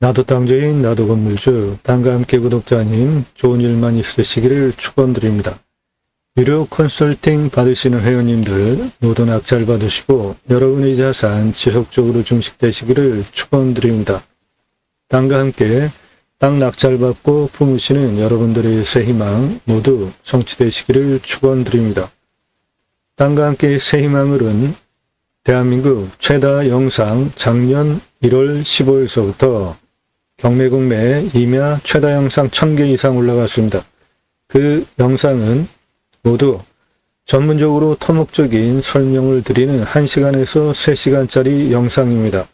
나도 땅주인, 나도 건물주, 땅과 함께 구독자님, 좋은 일만 있으시기를 축원드립니다. 유료 컨설팅 받으시는 회원님들 모두 낙찰 받으시고 여러분의 자산 지속적으로 증식되시기를 축원드립니다. 땅과 함께 땅 낙찰 받고 품으시는 여러분들의 새 희망 모두 성취되시기를 축원드립니다. 땅과 함께 새 희망을은 대한민국 최다 영상 작년 1월 15일서부터 경매국매 임야 최다 영상 1000개 이상 올라갔습니다. 그 영상은 모두 전문적으로 토목적인 설명을 드리는 1시간에서 3시간짜리 영상입니다.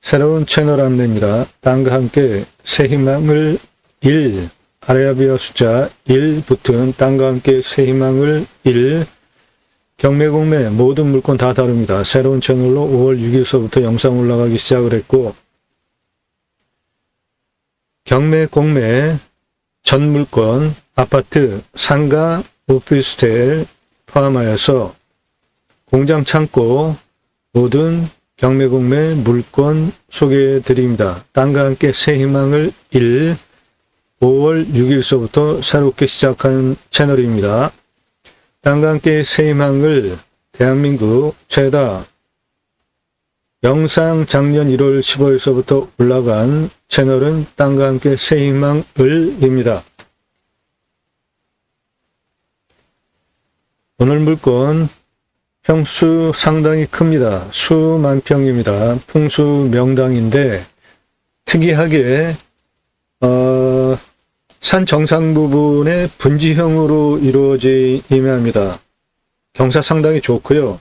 새로운 채널 안내입니다. 땅과 함께 새 희망을 1, 아라비아 숫자 1 붙은 땅과 함께 새 희망을 1, 경매국매 모든 물건 다 다릅니다. 새로운 채널로 5월 6일서부터 영상 올라가기 시작을 했고 경매, 공매, 전 물건, 아파트, 상가, 오피스텔 포함하여서 공장, 창고 모든 경매, 공매 물건 소개해 드립니다. 땅과 함께 새 희망을 1, 5월 6일서부터 새롭게 시작한 채널입니다. 땅과 함께 새 희망을 대한민국 최다 영상 작년 1월 15일서부터 올라간 채널은 땅과 함께 새 희망을입니다. 오늘 물건 평수 상당히 큽니다. 수만 평입니다. 풍수 명당인데 특이하게 산 정상 부분에 분지형으로 이루어진 임야입니다. 경사 상당히 좋고요.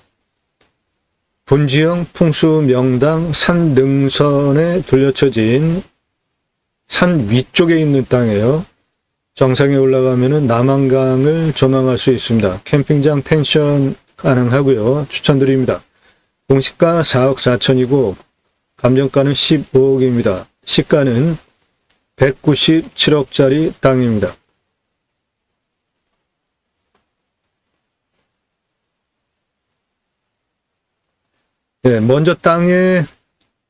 분지형 풍수 명당 산 능선에 둘러쳐진 산 위쪽에 있는 땅이에요. 정상에 올라가면은 남한강을 조망할 수 있습니다. 캠핑장 펜션 가능하고요. 추천드립니다. 공시가 4억 4천이고 감정가는 15억입니다. 시가는 197억짜리 땅입니다. 네, 먼저 땅의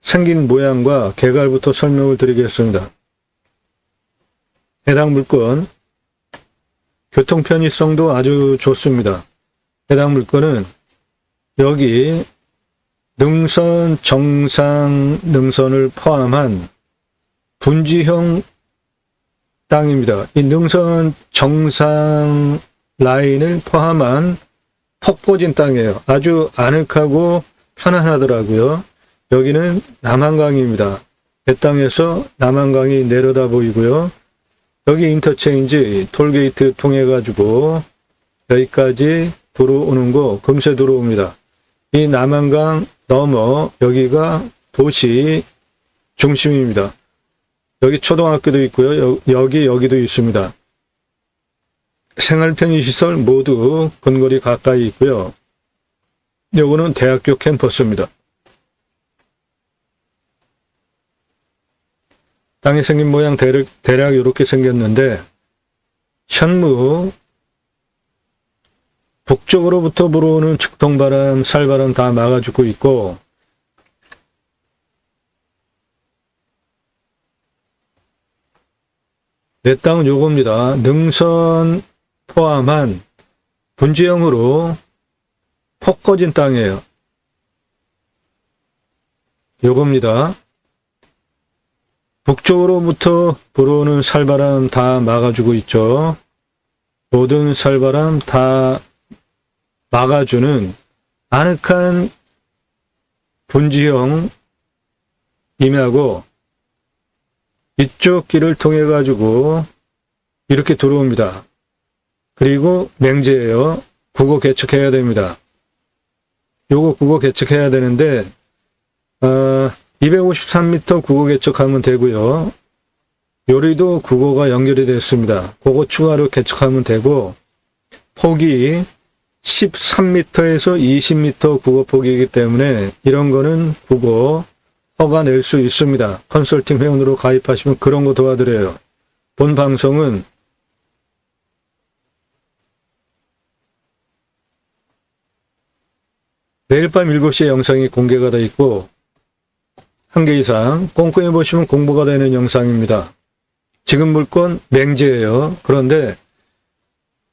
생긴 모양과 개괄부터 설명을 드리겠습니다. 해당 물건 교통 편의성도 아주 좋습니다. 해당 물건은 여기 능선 정상 능선을 포함한 분지형 땅입니다. 이 능선 정상 라인을 포함한 폭포진 땅이에요. 아주 아늑하고 편안하더라고요. 여기는 남한강입니다. 배 땅에서 남한강이 내려다 보이고요. 여기 인터체인지 톨게이트 통해 가지고 여기까지 들어오는 거 금세 들어옵니다. 이 남한강 넘어 여기가 도시 중심입니다. 여기 초등학교도 있고요. 여기도 있습니다. 생활 편의시설 모두 근거리 가까이 있고요. 요거는 대학교 캠퍼스입니다. 땅이 생긴 모양 대략 이렇게 생겼는데 현무 북쪽으로부터 불어오는 직통바람, 살바람 다 막아주고 있고 내 땅은 요겁니다. 능선 포함한 분지형으로 폭 꺼진 땅이에요. 요겁니다. 북쪽으로부터 불어오는 살바람 다 막아주고 있죠. 모든 살바람 다 막아주는 아늑한 분지형 임야고 이쪽 길을 통해 가지고 이렇게 들어옵니다. 그리고 맹지예요. 국어 개척해야 됩니다. 요거 국어 개척해야 되는데 253m 국어 개척하면 되고요. 요리도 국어가 연결이 됐습니다. 그거 추가로 개척하면 되고 폭이 13m에서 20m 국어 폭이기 때문에 이런 거는 국어 허가 낼 수 있습니다. 컨설팅 회원으로 가입하시면 그런 거 도와드려요. 본 방송은 내일 밤 7시에 영상이 공개가 되어 있고 한 개 이상 꼼꼼히 보시면 공부가 되는 영상입니다. 지금 물건 맹지예요. 그런데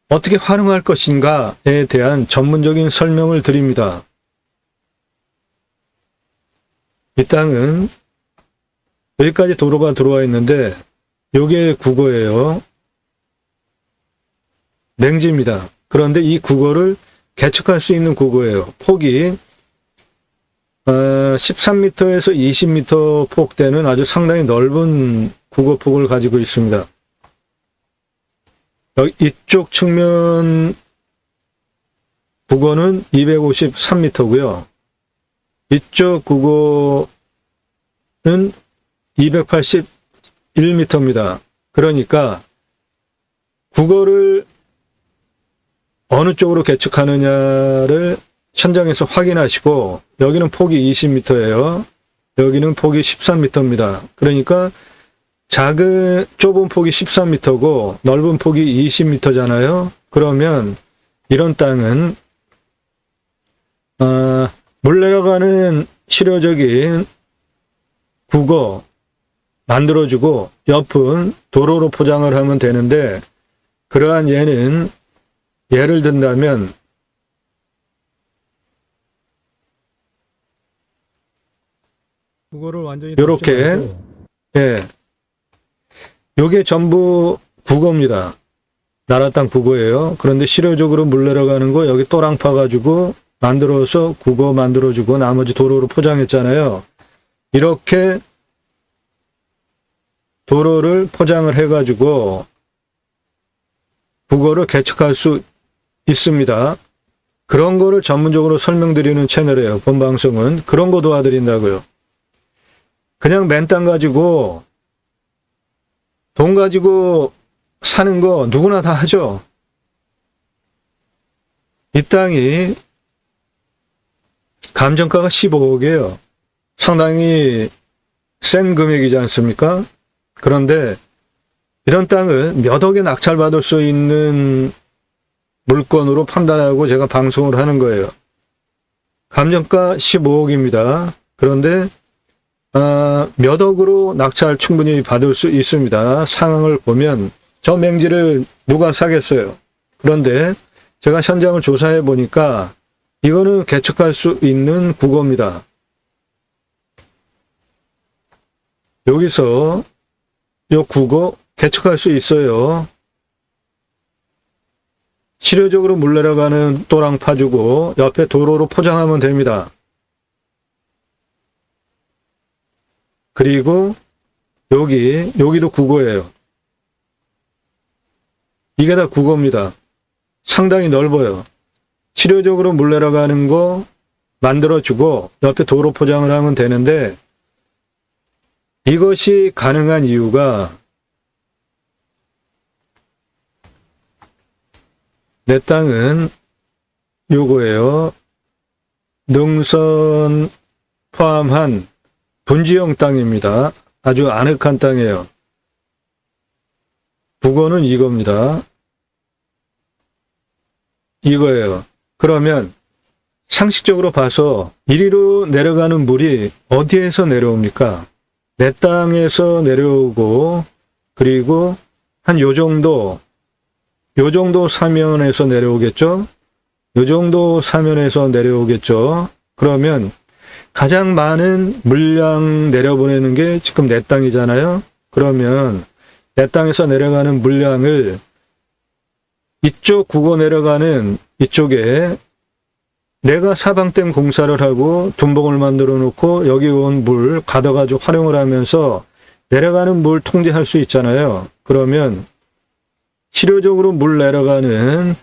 어떻게 활용할 것인가에 대한 전문적인 설명을 드립니다. 이 땅은 여기까지 도로가 들어와 있는데 요게 국어예요. 맹지입니다. 그런데 이 국어를 개척할 수 있는 국어예요. 폭이 13m에서 20m 폭대는 아주 상당히 넓은 국어폭을 가지고 있습니다. 이쪽 측면 국어는 253m고요. 이쪽 국어는 281m입니다. 그러니까 국어를 어느 쪽으로 개척하느냐를 현장에서 확인하시고, 여기는 폭이 20m예요. 여기는 폭이 13m입니다. 그러니까 좁은 폭이 13m고 넓은 폭이 20m잖아요. 그러면 이런 땅은 물 내려가는 실효적인 국어 만들어주고 옆은 도로로 포장을 하면 되는데, 그러한 예는 예를 든다면 국어를 완전히 요렇게, 예, 요게 전부 국어입니다. 나라 땅 국어예요. 그런데 실효적으로 물 내려가는 거 여기 또랑 파가지고 만들어서 국어 만들어주고 나머지 도로로 포장했잖아요. 이렇게 도로를 포장을 해가지고 국어를 개척할 수 있습니다. 그런 거를 전문적으로 설명드리는 채널이에요. 본 방송은 그런 거 도와드린다고요. 그냥 맨 땅 가지고 돈 가지고 사는 거 누구나 다 하죠. 이 땅이 감정가가 15억이에요. 상당히 센 금액이지 않습니까? 그런데 이런 땅을 몇 억에 낙찰받을 수 있는 물건으로 판단하고 제가 방송을 하는 거예요. 감정가 15억입니다. 그런데 몇 억으로 낙찰 충분히 받을 수 있습니다. 상황을 보면 저 맹지를 누가 사겠어요. 그런데 제가 현장을 조사해 보니까 이거는 개척할 수 있는 국어입니다. 여기서 요 국어 개척할 수 있어요. 실효적으로 물 내려가는 또랑 파주고 옆에 도로로 포장하면 됩니다. 그리고 여기도 국어예요. 이게 다 국어입니다. 상당히 넓어요. 실효적으로 물 내려가는 거 만들어주고 옆에 도로 포장을 하면 되는데, 이것이 가능한 이유가 내 땅은 요거예요. 능선 포함한 분지형 땅입니다. 아주 아늑한 땅이에요. 국어는 이겁니다. 이거예요. 그러면 상식적으로 봐서 이리로 내려가는 물이 어디에서 내려옵니까? 내 땅에서 내려오고, 그리고 한 요 정도 사면에서 내려오겠죠? 요 정도 사면에서 내려오겠죠? 그러면 가장 많은 물량 내려보내는 게 지금 내 땅이잖아요? 그러면 내 땅에서 내려가는 물량을 이쪽 국어 내려가는 이쪽에 내가 사방댐 공사를 하고 둔봉을 만들어 놓고 여기 온 물 가둬가지고 활용을 하면서 내려가는 물 통제할 수 있잖아요. 그러면 실효적으로 물 내려가는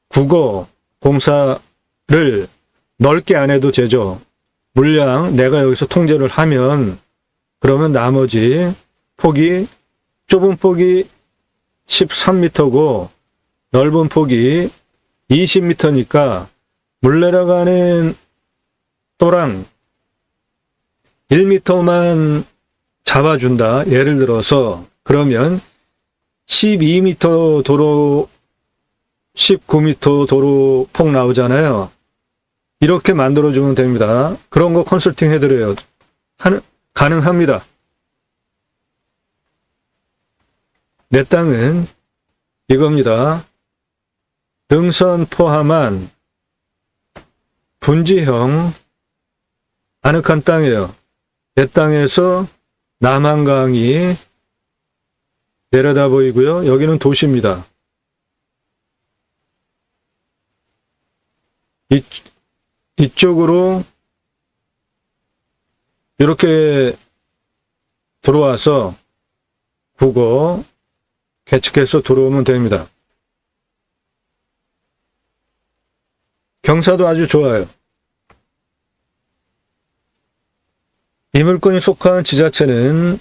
국어 공사를 넓게 안 해도 되죠. 물량 내가 여기서 통제를 하면, 그러면 나머지 폭이, 좁은 폭이 13m고 넓은 폭이 20m니까 물 내려가는 또랑 1m만 잡아준다. 예를 들어서 그러면 12m 도로, 19m 도로 폭 나오잖아요. 이렇게 만들어주면 됩니다. 그런 거 컨설팅 해드려요. 가능합니다. 내 땅은 이겁니다. 등선 포함한 분지형 아늑한 땅이에요. 내 땅에서 남한강이 내려다 보이고요. 여기는 도시입니다. 이쪽으로 이렇게 들어와서 국어 계측해서 들어오면 됩니다. 경사도 아주 좋아요. 이 물건이 속한 지자체는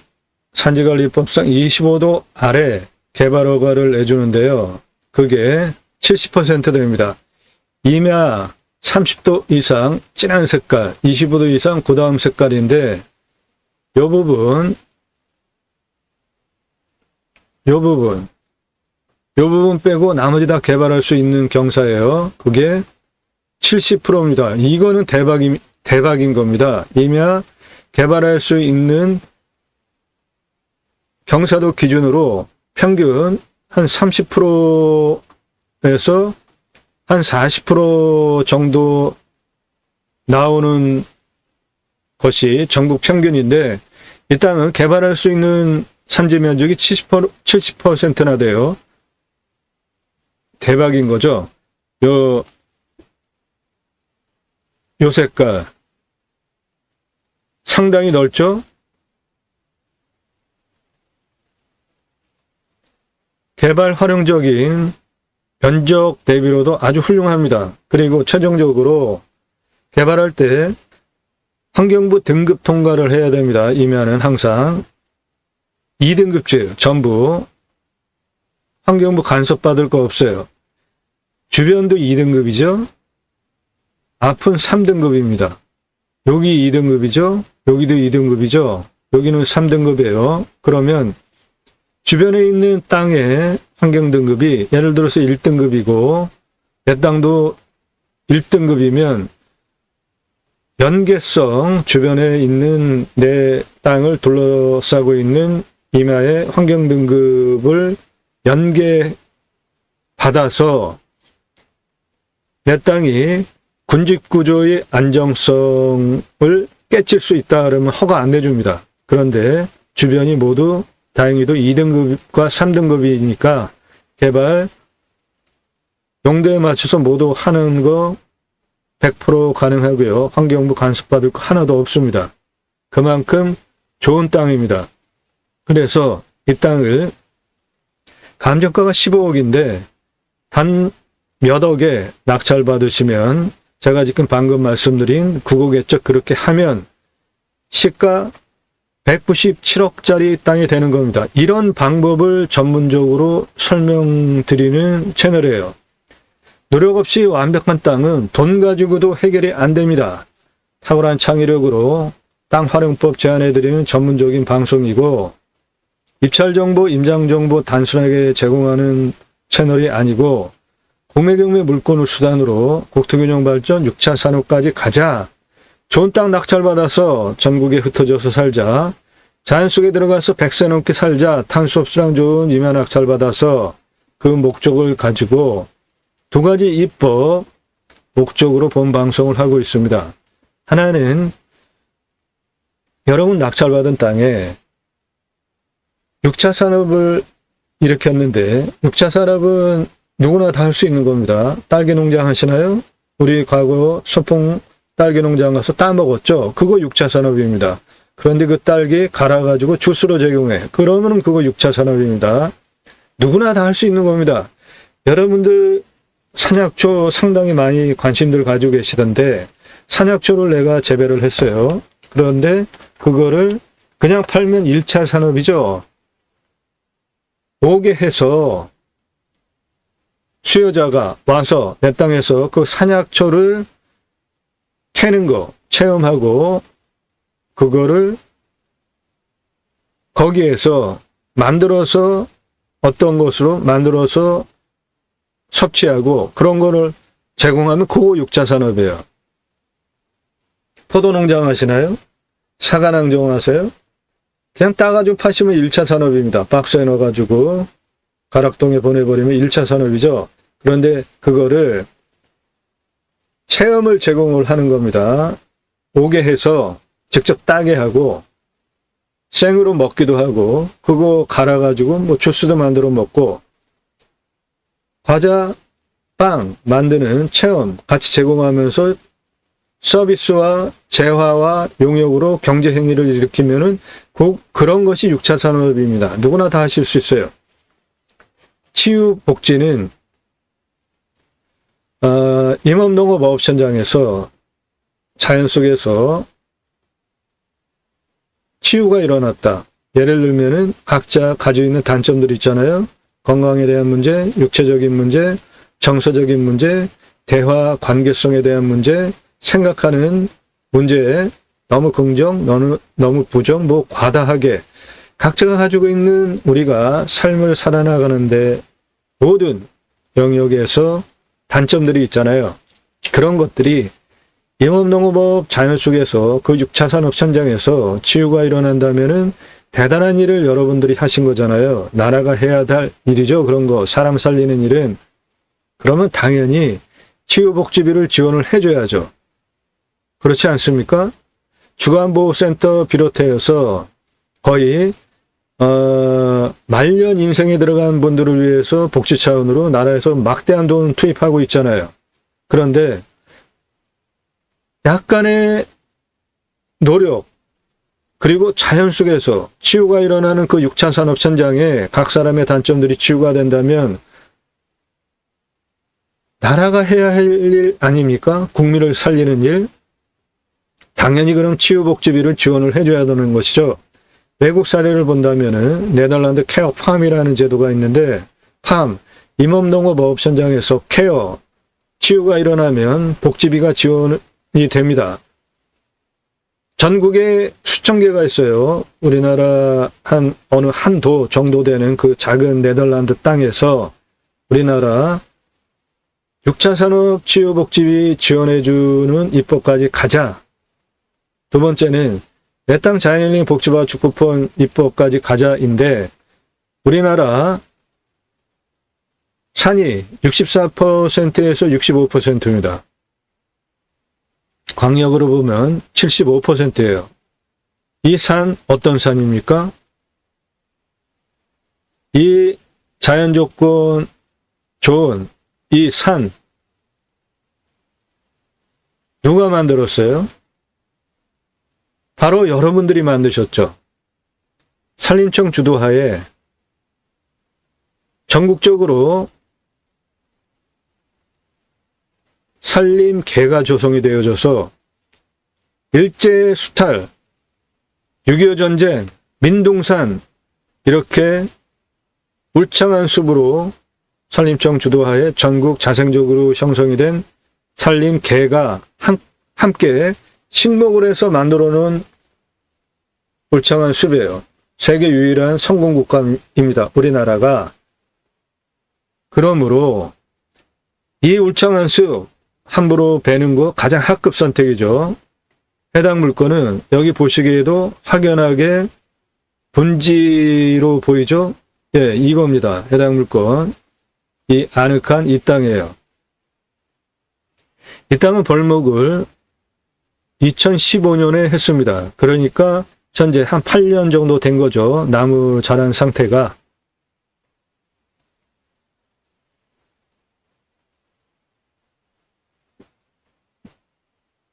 산지관리법상 25도 아래 개발 허가를 내주는데요. 그게 70% 됩니다. 임야 30도 이상 진한 색깔, 25도 이상 그 다음 색깔인데 이 부분 빼고 나머지 다 개발할 수 있는 경사예요. 그게 70%입니다. 이거는 대박인 겁니다. 임야 개발할 수 있는 경사도 기준으로 평균 한 30%에서 한 40% 정도 나오는 것이 전국 평균인데 이 땅은 개발할 수 있는 산지 면적이 70%나 돼요. 대박인 거죠. 요 색깔 상당히 넓죠? 개발 활용적인 면적 대비로도 아주 훌륭합니다. 그리고 최종적으로 개발할 때 환경부 등급 통과를 해야 됩니다. 임야는 항상 2등급제예요. 전부 환경부 간섭받을 거 없어요. 주변도 2등급이죠. 앞은 3등급입니다. 여기 2등급이죠. 여기도 2등급이죠. 여기는 3등급이에요. 그러면 주변에 있는 땅의 환경 등급이 예를 들어서 1등급이고 내 땅도 1등급이면 연계성, 주변에 있는 내 땅을 둘러싸고 있는 임야의 환경 등급을 연계받아서 내 땅이 군집구조의 안정성을 깨칠 수 있다 그러면 허가 안 내줍니다. 그런데 주변이 모두 다행히도 2등급과 3등급이니까 개발 용도에 맞춰서 모두 하는 거 100% 가능하고요. 환경부 간섭받을 거 하나도 없습니다. 그만큼 좋은 땅입니다. 그래서 이 땅을 감정가가 15억인데 단 몇 억에 낙찰받으시면 제가 지금 방금 말씀드린 국어개척 그렇게 하면 시가 197억짜리 땅이 되는 겁니다. 이런 방법을 전문적으로 설명드리는 채널이에요. 노력 없이 완벽한 땅은 돈 가지고도 해결이 안 됩니다. 탁월한 창의력으로 땅 활용법 제안해드리는 전문적인 방송이고 입찰정보, 임장정보 단순하게 제공하는 채널이 아니고 공매경매 물건을 수단으로 국토균형 발전 6차 산업까지 가자. 좋은 땅 낙찰받아서 전국에 흩어져서 살자. 자연 속에 들어가서 100세 넘게 살자. 탄소 흡수량 좋은 임야 낙찰받아서 그 목적을 가지고 두 가지 입법 목적으로 본 방송을 하고 있습니다. 하나는 여러분 낙찰받은 땅에 6차 산업을 일으켰는데 6차 산업은 누구나 다 할 수 있는 겁니다. 딸기 농장 하시나요? 우리 과거 소풍 딸기 농장 가서 따먹었죠? 그거 6차 산업입니다. 그런데 그 딸기 갈아가지고 주스로 제공해. 그러면 그거 6차 산업입니다. 누구나 다 할 수 있는 겁니다. 여러분들 산약초 상당히 많이 관심들 가지고 계시던데 산약초를 내가 재배를 했어요. 그런데 그거를 그냥 팔면 1차 산업이죠. 오게 해서 수요자가 와서 내 땅에서 그 산약초를 캐는 거 체험하고 그거를 거기에서 만들어서 어떤 것으로 만들어서 섭취하고 그런 거를 제공하면 그거 6차 산업이에요. 포도 농장 하시나요? 사관왕정 하세요? 그냥 따가지고 파시면 1차 산업입니다. 박스에 넣어가지고 가락동에 보내버리면 1차 산업이죠. 그런데 그거를 체험을 제공을 하는 겁니다. 오게 해서 직접 따게 하고 생으로 먹기도 하고 그거 갈아가지고 뭐 주스도 만들어 먹고 과자, 빵 만드는 체험 같이 제공하면서 서비스와 재화와 용역으로 경제 행위를 일으키면은 그런 것이 6차 산업입니다. 누구나 다 하실 수 있어요. 치유 복지는 임업농업 현장에서 자연 속에서 치유가 일어났다. 예를 들면은 각자 가지고 있는 단점들이 있잖아요. 건강에 대한 문제, 육체적인 문제, 정서적인 문제, 대화 관계성에 대한 문제, 생각하는 문제에 너무 긍정, 너무 부정, 뭐 과다하게 각자가 가지고 있는 우리가 삶을 살아나가는데 모든 영역에서 단점들이 있잖아요. 그런 것들이 임업농업업 자연 속에서 그 6차 산업 현장에서 치유가 일어난다면은 대단한 일을 여러분들이 하신 거잖아요. 나라가 해야 할 일이죠. 그런 거 사람 살리는 일은. 그러면 당연히 치유복지비를 지원을 해줘야죠. 그렇지 않습니까? 주간보호센터 비롯해서 거의 말년 인생에 들어간 분들을 위해서 복지 차원으로 나라에서 막대한 돈 투입하고 있잖아요. 그런데 약간의 노력 그리고 자연 속에서 치유가 일어나는 그 6차 산업 현장에 각 사람의 단점들이 치유가 된다면 나라가 해야 할 일 아닙니까? 국민을 살리는 일. 당연히 그럼 치유복지비를 지원을 해줘야 되는 것이죠. 외국 사례를 본다면은 네덜란드 케어 팜이라는 제도가 있는데 팜, 임업농업 현장에서 케어, 치유가 일어나면 복지비가 지원이 됩니다. 전국에 수천 개가 있어요. 우리나라 어느 한도 정도 되는 그 작은 네덜란드 땅에서 우리나라 6차 산업 치유복지비 지원해주는 입법까지 가자. 두 번째는 내 땅 자연힐링 복지바우처 쿠폰 입법까지 가자인데 우리나라 산이 64%에서 65%입니다. 광역으로 보면 75%예요. 이 산 어떤 산입니까? 이 자연 조건 좋은 이 산 누가 만들었어요? 바로 여러분들이 만드셨죠. 산림청 주도하에 전국적으로 산림계가 조성이 되어져서 일제 수탈, 6.25 전쟁, 민둥산 이렇게 울창한 숲으로 산림청 주도하에 전국 자생적으로 형성이 된 산림계가 함께 식목을 해서 만들어 놓은 울창한 숲이에요. 세계 유일한 성공국가입니다. 우리나라가. 그러므로 이 울창한 숲 함부로 베는 거 가장 하급 선택이죠. 해당 물건은 여기 보시기에도 확연하게 분지로 보이죠? 예, 이겁니다. 해당 물건. 이 아늑한 이 땅이에요. 이 땅은 벌목을 2015년에 했습니다. 그러니까 현재 한 8년 정도 된 거죠. 나무 자란 상태가.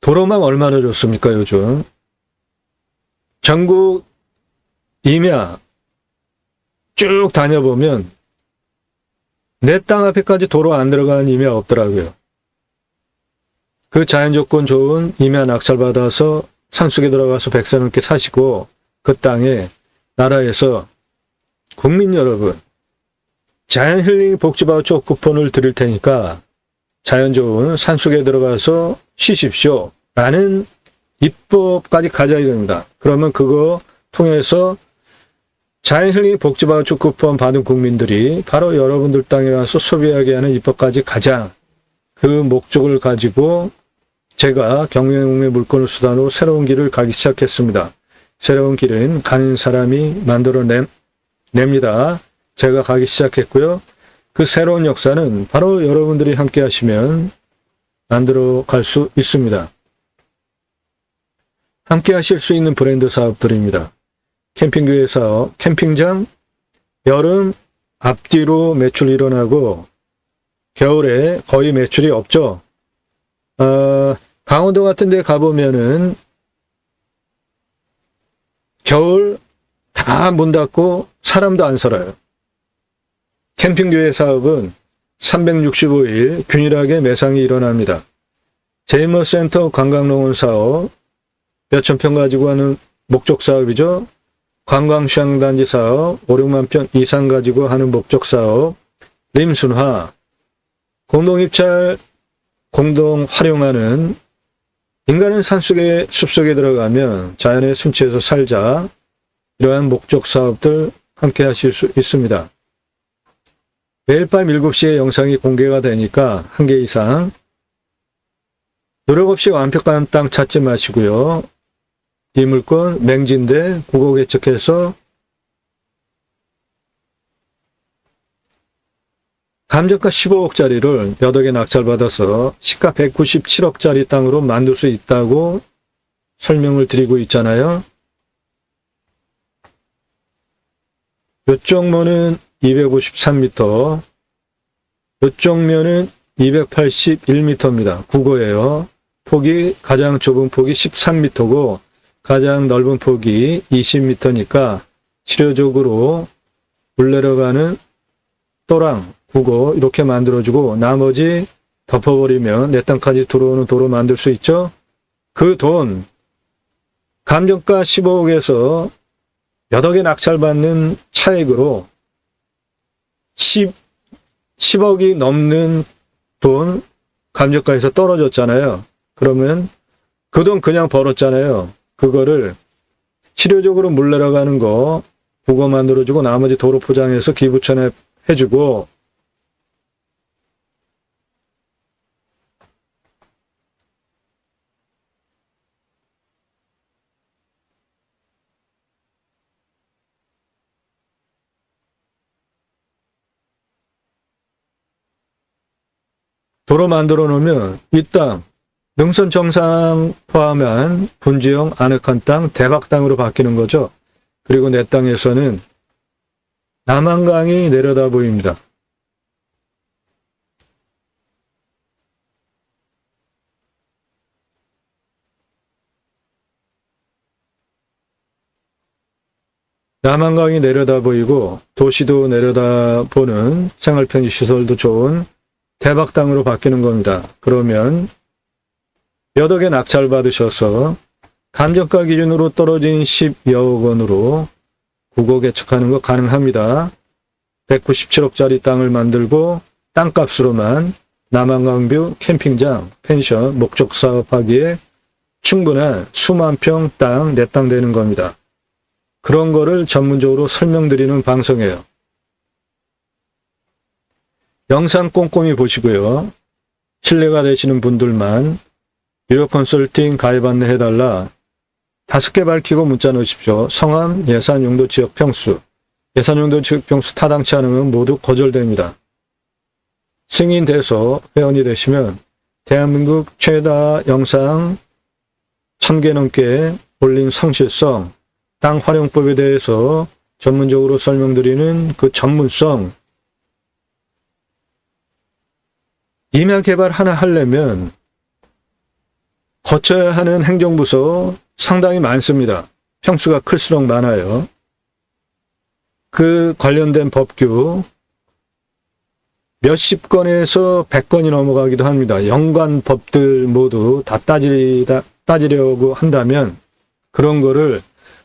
도로망 얼마나 좋습니까, 요즘? 전국 임야 쭉 다녀보면 내 땅 앞에까지 도로 안 들어가는 임야 없더라고요. 그 자연조건 좋은 임야 낙찰받아서 산속에 들어가서 백세 넘게 사시고 그 땅에 나라에서 국민 여러분 자연힐링 복지바우처 쿠폰을 드릴 테니까 자연 좋은 산속에 들어가서 쉬십시오 라는 입법까지 가져야 됩니다. 그러면 그거 통해서 자연힐링 복지바우처 쿠폰 받은 국민들이 바로 여러분들 땅에 와서 소비하게 하는 입법까지 가자. 그 목적을 가지고 제가 경영의 물건을 수단으로 새로운 길을 가기 시작했습니다. 새로운 길은 가는 사람이 만들어냅니다. 제가 가기 시작했고요. 그 새로운 역사는 바로 여러분들이 함께 하시면 만들어 갈 수 있습니다. 함께 하실 수 있는 브랜드 사업들입니다. 캠핑교회 사업, 캠핑장, 여름 앞뒤로 매출 일어나고 겨울에 거의 매출이 없죠. 강원도 같은 데 가보면은 겨울 다 문 닫고 사람도 안 살아요. 캠핑교회 사업은 365일 균일하게 매상이 일어납니다. 제이머센터 관광농원 사업, 몇천 평 가지고 하는 목적 사업이죠. 관광휴양단지 사업, 5, 6만 평 이상 가지고 하는 목적 사업, 림순화, 공동입찰, 공동 활용하는 인간은 산속에 숲속에 들어가면 자연의 순치에서 살자. 이러한 목적 사업들 함께 하실 수 있습니다. 매일 밤 7시에 영상이 공개가 되니까 1개 이상 노력 없이 완벽한 땅 찾지 마시고요. 이 물건 맹진대 국어 개척해서 감정가 15억짜리를 몇 억에 낙찰받아서 시가 197억짜리 땅으로 만들 수 있다고 설명을 드리고 있잖아요. 이쪽 면은 253m, 이쪽 면은 281m입니다. 국어예요. 폭이 가장 좁은 폭이 13m고 가장 넓은 폭이 20m니까 실효적으로 물 내려가는 또랑 국어 이렇게 만들어주고 나머지 덮어버리면 내 땅까지 들어오는 도로 만들 수 있죠. 그 돈 감정가 15억에서 몇 억에 낙찰받는 차액으로 10억이 넘는 돈 감정가에서 떨어졌잖아요. 그러면 그 돈 그냥 벌었잖아요. 그거를 실효적으로 물 내려가는 거 국어 만들어주고 나머지 도로 포장해서 기부천에 해주고 도로 만들어 놓으면 이 땅 능선 정상 포함한 분지형 아늑한 땅 대박 땅으로 바뀌는 거죠. 그리고 내 땅에서는 남한강이 내려다 보입니다. 남한강이 내려다 보이고 도시도 내려다 보는 생활 편의 시설도 좋은 대박 땅으로 바뀌는 겁니다. 그러면 몇 억에 낙찰 받으셔서 감정가 기준으로 떨어진 10여억 원으로 국어 개척하는 거 가능합니다. 197억짜리 땅을 만들고 땅값으로만 남한강뷰 캠핑장, 펜션, 목적 사업하기에 충분한 수만 평 땅, 내 땅 되는 겁니다. 그런 거를 전문적으로 설명드리는 방송이에요. 영상 꼼꼼히 보시고요. 신뢰가 되시는 분들만 유료 컨설팅 가입 안내 해달라 5개 밝히고 문자 넣으십시오. 성함, 예산, 용도, 지역, 평수. 예산, 용도, 지역, 평수 타당치 않으면 모두 거절됩니다. 승인돼서 회원이 되시면 대한민국 최다 영상 1000개 넘게 올린 성실성, 땅 활용법에 대해서 전문적으로 설명드리는 그 전문성, 임야 개발 하나 하려면 거쳐야 하는 행정부서 상당히 많습니다. 평수가 클수록 많아요. 그 관련된 법규 몇십 건에서 100건이 넘어가기도 합니다. 연관 법들 모두 다 따지려고 한다면 그런 거를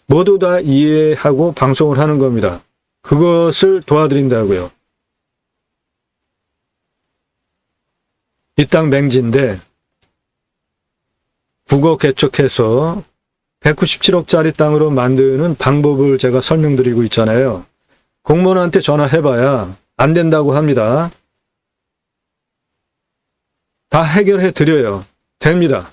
모두 다 이해하고 방송을 하는 겁니다. 그것을 도와드린다고요. 이 땅 맹지인데 국어 개척해서 197억짜리 땅으로 만드는 방법을 제가 설명드리고 있잖아요. 공무원한테 전화해봐야 안 된다고 합니다. 다 해결해 드려요. 됩니다.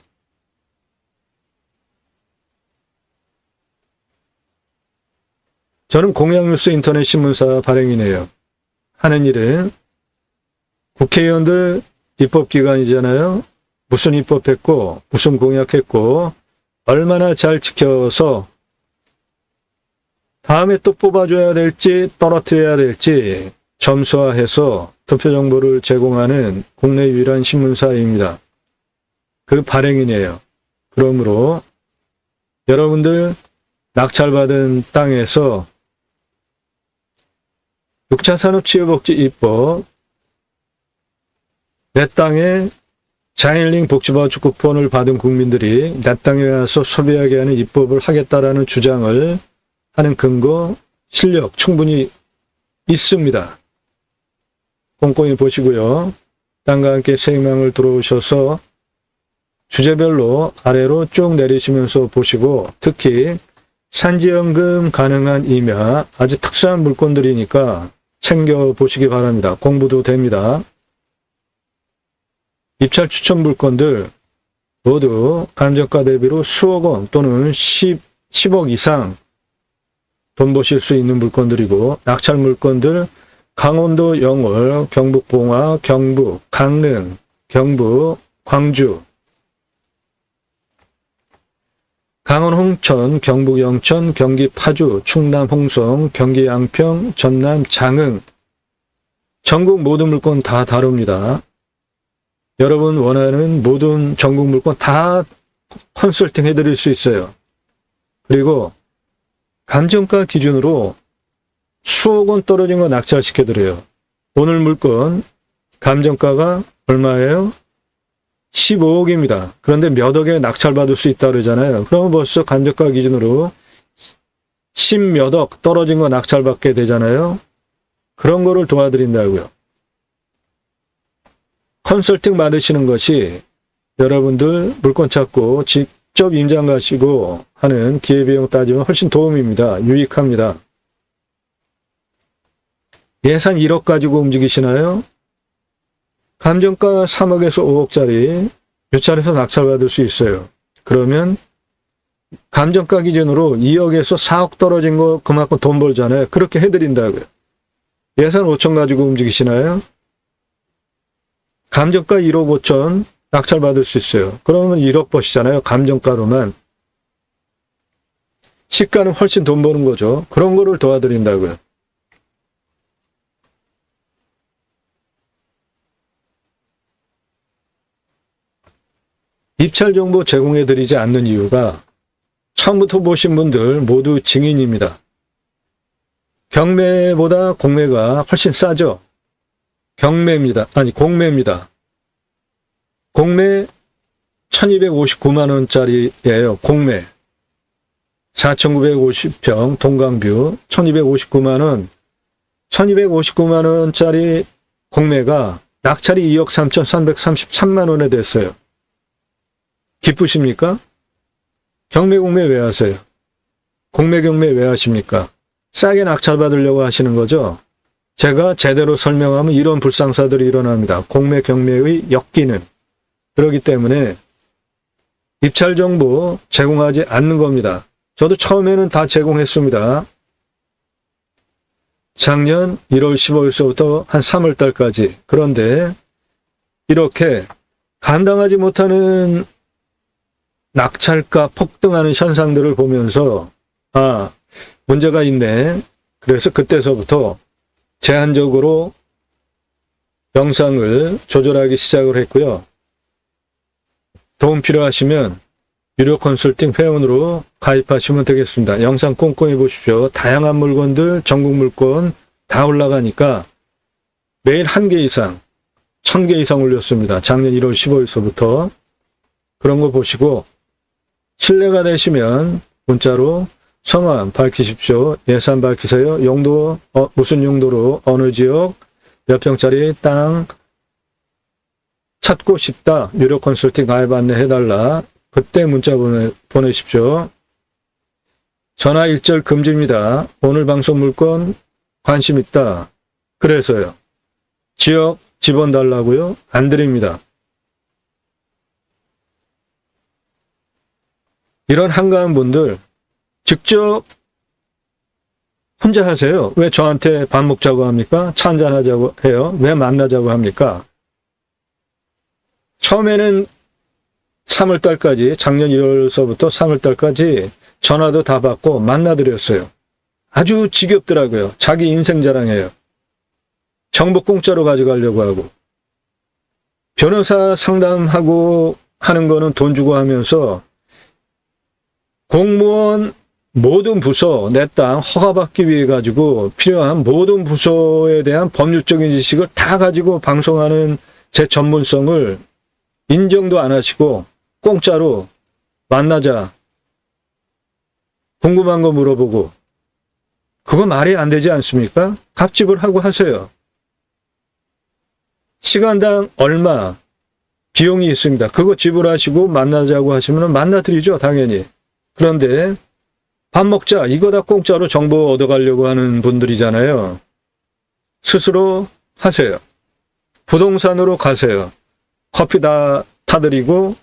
저는 공약뉴스 인터넷 신문사 발행이네요. 하는 일은 국회의원들 입법기관이잖아요. 무슨 입법했고 무슨 공약했고 얼마나 잘 지켜서 다음에 또 뽑아줘야 될지 떨어뜨려야 될지 점수화해서 투표 정보를 제공하는 국내 유일한 신문사입니다. 그 발행인이에요. 그러므로 여러분들 낙찰받은 땅에서 6차 산업치유복지 입법, 내 땅에 자일링 복지바우처 쿠폰을 받은 국민들이 내 땅에 와서 소비하게 하는 입법을 하겠다라는 주장을 하는 근거, 실력 충분히 있습니다. 꼼꼼히 보시고요. 땅과 함께 생명을 들어오셔서 주제별로 아래로 쭉 내리시면서 보시고 특히 산지연금 가능한 임야 아주 특수한 물건들이니까 챙겨보시기 바랍니다. 공부도 됩니다. 입찰 추천 물건들 모두 감정가 대비로 수억 원 또는 10억 이상 돈 버실 수 있는 물건들이고 낙찰 물건들 강원도 영월, 경북 봉화, 경북, 강릉, 경북, 광주, 강원 홍천, 경북 영천, 경기 파주, 충남 홍성, 경기 양평, 전남 장흥 전국 모든 물건 다 다룹니다. 여러분 원하는 모든 전국 물건 다 컨설팅 해드릴 수 있어요. 그리고 감정가 기준으로 수억 원 떨어진 거 낙찰시켜드려요. 오늘 물건 감정가가 얼마예요? 15억입니다. 그런데 몇 억에 낙찰받을 수 있다 그러잖아요. 그러면 벌써 감정가 기준으로 10몇 억 떨어진 거 낙찰받게 되잖아요. 그런 거를 도와드린다고요. 컨설팅 받으시는 것이 여러분들 물건 찾고 직접 임장 가시고 하는 기회비용 따지면 훨씬 도움입니다. 유익합니다. 예산 1억 가지고 움직이시나요? 감정가 3억에서 5억짜리 유찰해서 낙찰받을 수 있어요. 그러면 감정가 기준으로 2억에서 4억 떨어진 거 그만큼 돈 벌잖아요. 그렇게 해드린다고요. 예산 5천 가지고 움직이시나요? 감정가 1억 5천 낙찰받을 수 있어요. 그러면 1억 버시잖아요. 감정가로만. 시가는 훨씬 돈 버는 거죠. 그런 거를 도와드린다고요. 입찰 정보 제공해드리지 않는 이유가 처음부터 보신 분들 모두 증인입니다. 경매보다 공매가 훨씬 싸죠. 경매입니다. 아니 공매입니다. 공매 1259만 원짜리예요. 공매 4,950평 동강뷰 1259만 원 1259만 원짜리 공매가 낙찰이 2억 3,333만 원에 됐어요. 기쁘십니까? 경매 왜 하세요? 공매 왜 하십니까? 싸게 낙찰받으려고 하시는 거죠? 제가 제대로 설명하면 이런 불상사들이 일어납니다. 공매 경매의 엮이는. 그렇기 때문에 입찰 정보 제공하지 않는 겁니다. 저도 처음에는 다 제공했습니다. 작년 1월 15일서부터 한 3월 달까지. 그런데 이렇게 감당하지 못하는 낙찰가 폭등하는 현상들을 보면서 문제가 있네. 그래서 그때서부터 제한적으로 영상을 조절하기 시작을 했고요. 도움 필요하시면 유료 컨설팅 회원으로 가입하시면 되겠습니다. 영상 꼼꼼히 보십시오. 다양한 물건들, 전국 물건 다 올라가니까 매일 1개 이상, 1000개 이상 올렸습니다. 작년 1월 15일서부터. 그런 거 보시고 신뢰가 되시면 문자로 성함 밝히십시오. 예산 밝히세요. 용도 무슨 용도로 어느 지역 몇 평짜리 땅 찾고 싶다. 유료 컨설팅 가입 안내해달라. 그때 문자 보내십시오. 전화 일절 금지입니다. 오늘 방송 물건 관심 있다. 그래서요. 지역 집원 달라고요? 안 드립니다. 이런 한가한 분들 직접 혼자 하세요. 왜 저한테 밥 먹자고 합니까? 차 한잔하자고 해요. 왜 만나자고 합니까? 처음에는 3월달까지, 작년 1월서부터 3월달까지 전화도 다 받고 만나드렸어요. 아주 지겹더라고요. 자기 인생 자랑해요. 정보 공짜로 가져가려고 하고. 변호사 상담하고 하는 거는 돈 주고 하면서 공무원 모든 부서 내 땅 허가받기 위해 가지고 필요한 모든 부서에 대한 법률적인 지식을 다 가지고 방송하는 제 전문성을 인정도 안 하시고 공짜로 만나자. 궁금한 거 물어보고. 그거 말이 안 되지 않습니까? 값집을 하고 하세요. 시간당 얼마 비용이 있습니다. 그거 지불하시고 만나자고 하시면 만나드리죠, 당연히. 그런데 밥 먹자, 이거 다 공짜로 정보 얻어가려고 하는 분들이잖아요. 스스로 하세요. 부동산으로 가세요. 커피 다 타드리고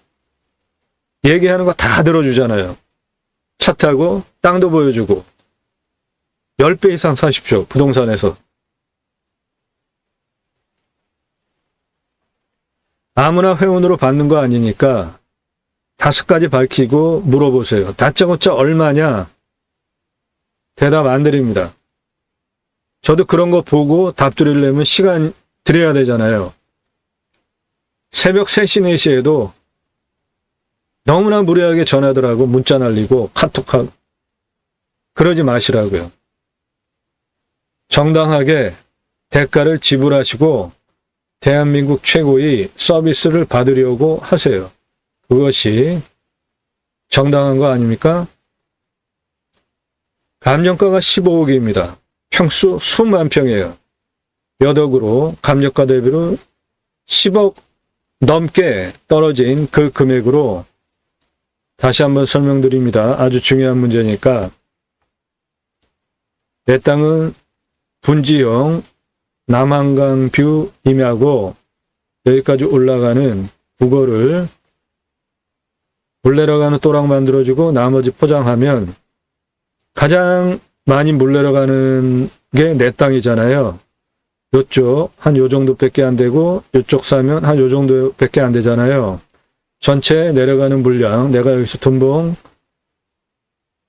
얘기하는 거 다 들어주잖아요. 차 타고 땅도 보여주고 10배 이상 사십시오. 부동산에서. 아무나 회원으로 받는 거 아니니까 5가지 밝히고 물어보세요. 다짜고짜 얼마냐? 대답 안 드립니다. 저도 그런 거 보고 답 드리려면 시간 드려야 되잖아요. 새벽 3시, 4시에도 너무나 무례하게 전화들하고 문자 날리고 카톡하고 그러지 마시라고요. 정당하게 대가를 지불하시고 대한민국 최고의 서비스를 받으려고 하세요. 그것이 정당한 거 아닙니까? 감정가가 15억입니다. 평수 수만 평이에요. 몇 억으로 감정가 대비로 10억 넘게 떨어진 그 금액으로 다시 한번 설명드립니다. 아주 중요한 문제니까. 내 땅은 분지형 남한강뷰 임야고 여기까지 올라가는 국어를 물 내려가는 또랑 만들어주고 나머지 포장하면 가장 많이 물 내려가는 게 내 땅이잖아요. 요쪽 한 요 정도밖에 안 되고 요쪽 사면 한 요 정도밖에 안 되잖아요. 전체 내려가는 물량 내가 여기서 둔봉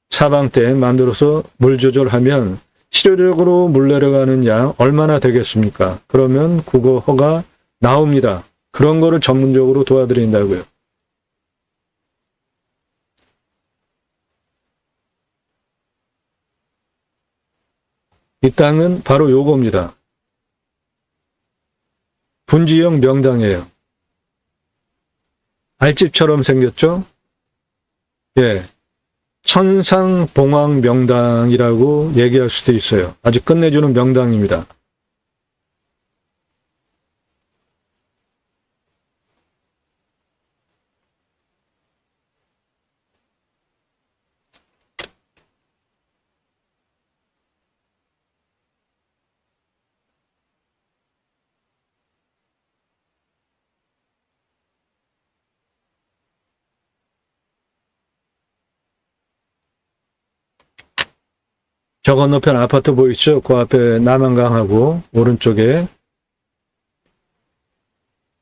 사방댐 만들어서 물 조절하면 실효적으로 물 내려가는 양 얼마나 되겠습니까? 그러면 국어 허가 나옵니다. 그런 거를 전문적으로 도와드린다고요. 이 땅은 바로 요겁니다. 분지형 명당이에요. 알집처럼 생겼죠? 예. 천상봉황 명당이라고 얘기할 수도 있어요. 아주 끝내주는 명당입니다. 저 건너편 아파트 보이죠? 그 앞에 남한강하고 오른쪽에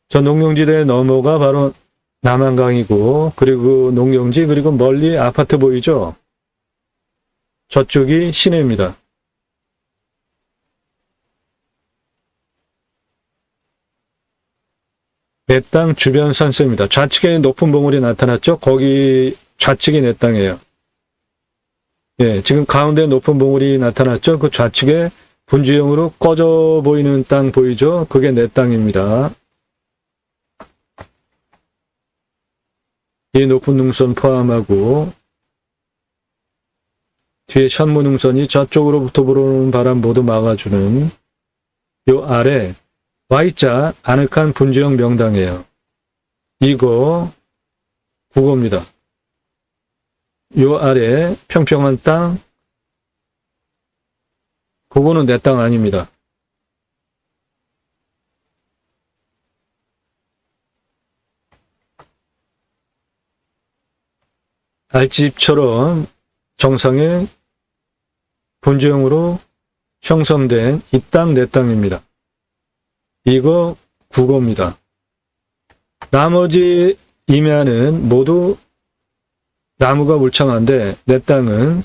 저 농용지대 너머가 바로 남한강이고 그리고 농용지 그리고 멀리 아파트 보이죠? 저쪽이 시내입니다. 내 땅 주변 산세입니다. 좌측에 높은 봉우리 나타났죠? 거기 좌측이 내 땅이에요. 예, 지금 가운데 높은 봉우리 나타났죠? 그 좌측에 분지형으로 꺼져 보이는 땅 보이죠? 그게 내 땅입니다. 이 높은 능선 포함하고 뒤에 현무 능선이 저쪽으로부터 불어오는 바람 모두 막아주는 요 아래 Y자 아늑한 분지형 명당이에요. 이거 국어입니다. 요 아래 평평한 땅, 그거는 내 땅 아닙니다. 알집처럼 정상에 분지형으로 형성된 이 땅, 내 땅입니다. 이거 국어입니다. 나머지 임야는 모두 나무가 울창한데 내 땅은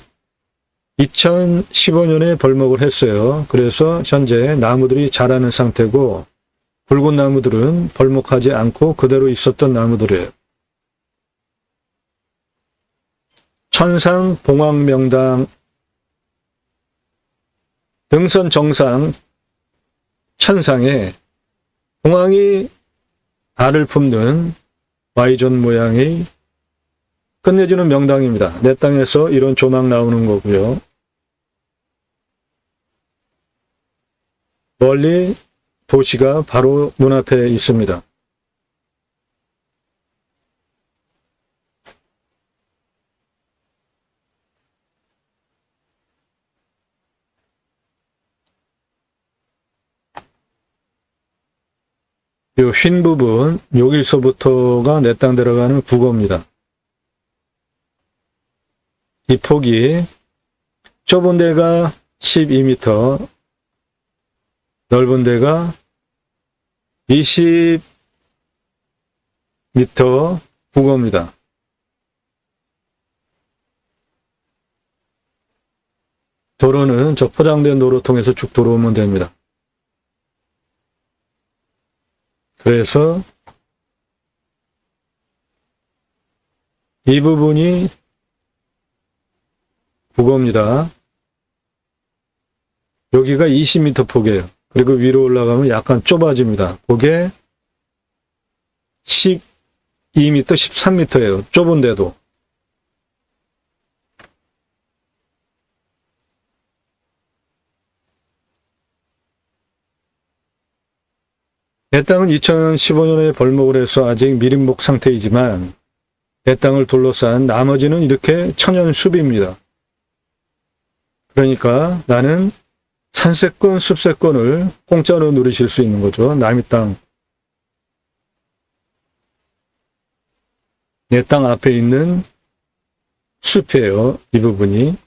2015년에 벌목을 했어요. 그래서 현재 나무들이 자라는 상태고 붉은 나무들은 벌목하지 않고 그대로 있었던 나무들이에요. 천상 봉황명당 등선 정상 천상에 봉황이 알을 품는 Y존 모양의 끝내주는 명당입니다. 내 땅에서 이런 조망 나오는 거고요. 멀리 도시가 바로 문 앞에 있습니다. 이 흰 부분, 여기서부터가 내 땅 들어가는 국어입니다. 이 폭이 좁은 데가 12m, 넓은 데가 20m 국어입니다. 도로는 저 포장된 도로 통해서 쭉 들어오면 됩니다. 그래서 이 부분이 국어입니다. 여기가 20m 폭이에요. 그리고 위로 올라가면 약간 좁아집니다. 그게 12m, 13m예요. 좁은데도. 내 땅은 2015년에 벌목을 해서 아직 미림목 상태이지만 내 땅을 둘러싼 나머지는 이렇게 천연숲입니다. 그러니까 나는 산세권, 숲세권을 공짜로 누리실 수 있는 거죠. 남의 땅. 내 땅 앞에 있는 숲이에요. 이 부분이.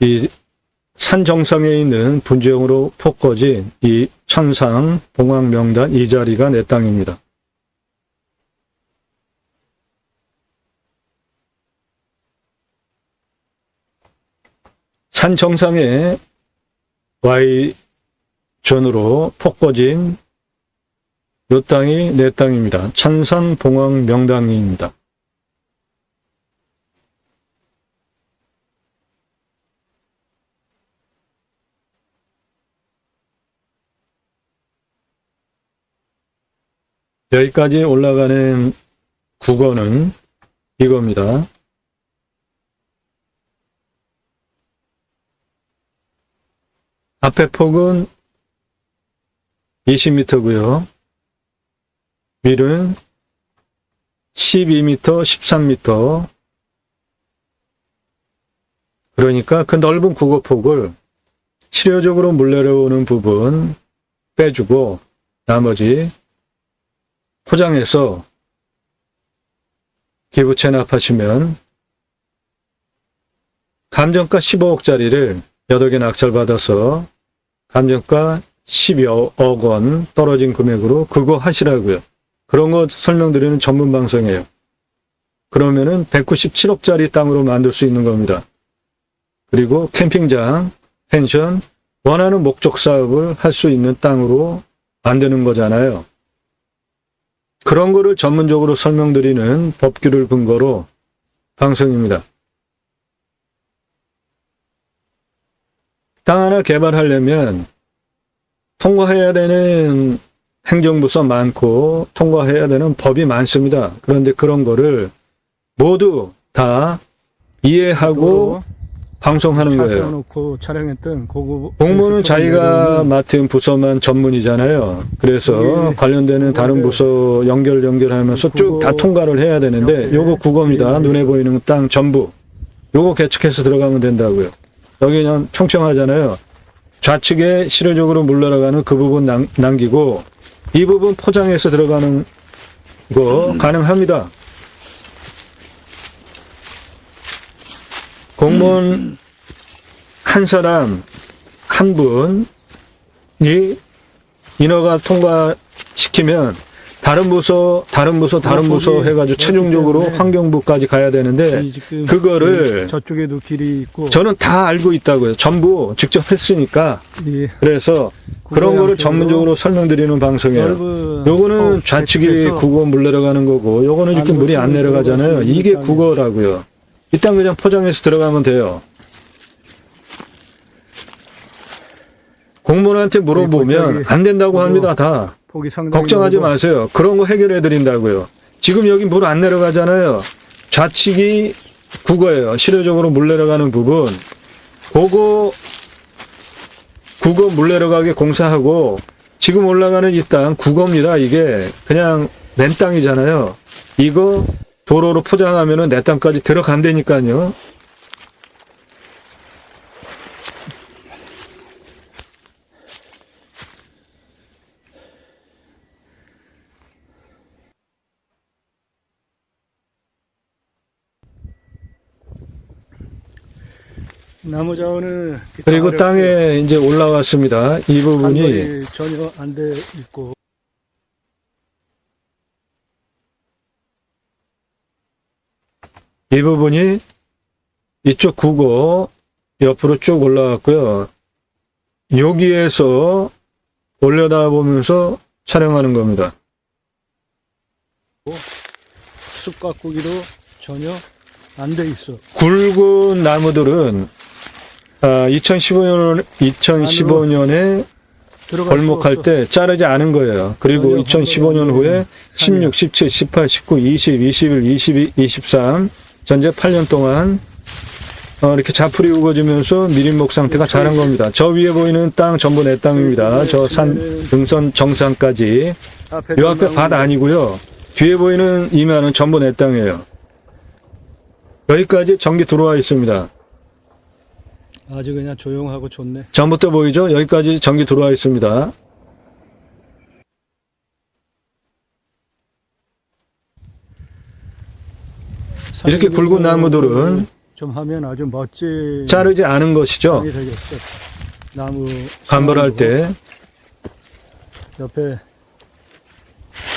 이 산 정상에 있는 분지형으로 폭 꺼진 이 천상 봉황명단 이 자리가 내 땅입니다. 산 정상에 Y존으로 폭 꺼진 이 땅이 내 땅입니다. 천상 봉황명당입니다. 여기까지 올라가는 국어는 이겁니다. 앞에 폭은 20m고요. 위는 12m, 13m. 그러니까 그 넓은 국어폭을 치료적으로 물 내려오는 부분 빼주고 나머지 포장해서 기부 체납하시면 감정가 15억짜리를 8개 낙찰받아서 감정가 10여 원 떨어진 금액으로 그거 하시라고요. 그런 거 설명드리는 전문 방송이에요. 그러면은 197억짜리 땅으로 만들 수 있는 겁니다. 그리고 캠핑장, 펜션, 원하는 목적 사업을 할 수 있는 땅으로 만드는 거잖아요. 그런 거를 전문적으로 설명드리는 법규를 근거로 방송입니다. 땅 하나 개발하려면 통과해야 되는 행정부서 많고 통과해야 되는 법이 많습니다. 그런데 그런 거를 모두 다 이해하고 방송하는 거예요. 세워놓고 촬영했던 공무원은 자기가 맡은 부서만 전문이잖아요. 그래서 관련되는 다른 부서 연결하면서 쭉 다 통과를 해야 되는데 요거 국어입니다. 눈에 보이는 땅 전부. 요거 개척해서 들어가면 된다고요. 여기 그냥 평평하잖아요. 좌측에 실효적으로 물 날아가는 그 부분 남기고 이 부분 포장해서 들어가는 거 가능합니다. 공무원 한 사람, 한 분이 인허가 통과시키면 다른 부서 해가지고 최종적으로 환경부까지 가야 되는데 그거를 저쪽에도 길이 있고 저는 다 알고 있다고요. 전부 직접 했으니까. 예. 그래서 그런 거를 전문적으로 설명드리는 방송이에요. 요거는 좌측이 국어 물 내려가는 거고 요거는 이렇게 물이 안 내려가잖아요. 이게 국어라고요. 일단 그냥 포장해서 들어가면 돼요. 공무원한테 물어보면 안 된다고 합니다. 다. 걱정하지 마세요. 그런 거 해결해 드린다고요. 지금 여기 물 안 내려가잖아요. 좌측이 국어예요. 실효적으로 물 내려가는 부분. 그거 국어 물 내려가게 공사하고 지금 올라가는 이 땅 국어입니다. 이게 그냥 맨 땅이잖아요. 이거 도로로 포장하면은 내 땅까지 들어간다니까요. 나무 자원을 그리고 땅에 이제 올라왔습니다. 이 부분이 전혀 안 돼 있고 이 부분이 이쪽 국어 옆으로 쭉 올라왔고요. 여기에서 올려다 보면서 촬영하는 겁니다. 숲가꾸기도 전혀 안 돼 있어. 굵은 나무들은 2015년에 벌목할 때 자르지 않은 거예요. 그리고 2015년 후에 16, 17, 18, 19, 20, 21, 22, 23 전체 8년 동안 이렇게 자풀이 우거지면서 미린목 상태가 자란 겁니다. 저 위에 보이는 땅 전부 내 땅입니다. 저 산 등선 정상까지. 이 앞에 밭 아니고요. 뒤에 보이는 이면은 전부 내 땅이에요. 여기까지 전기 들어와 있습니다. 아주 그냥 조용하고 좋네. 전부터 보이죠? 여기까지 전기 들어와 있습니다. 이렇게 굵은 나무들은 좀 하면 아주 멋진 자르지 않은 것이죠. 되겠어. 나무 간벌할 때. 옆에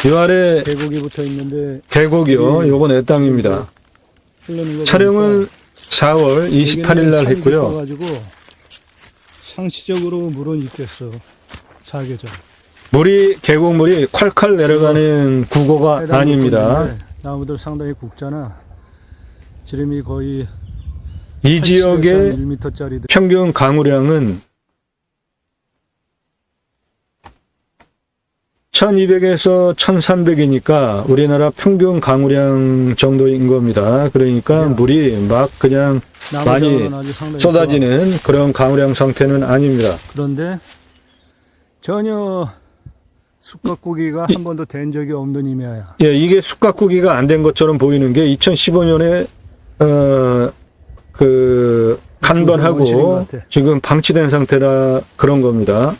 이 아래 계곡이 붙어 있는데 계곡이요. 요거 내 땅입니다. 촬영은 4월 28일 날 했고요. 가지고 상시적으로 물은 있겠어. 사계절. 물이 계곡물이 콸콸 내려가는 국어가 아닙니다. 나무들 상당히 굵잖아. 지름이 거의 이 지역의 1m짜리 평균 강우량은 1200에서 1300이니까 우리나라 평균 강우량 정도인 겁니다. 그러니까 물이 막 그냥 많이 쏟아지는 그런 강우량 상태는 아닙니다. 그런데 전혀 숲가꾸기가 한 번도 된 적이 없는 임야야. 예, 이게 숲가꾸기가 안 된 것처럼 보이는 게 2015년에 간벌하고 지금 방치된 상태라 그런 겁니다.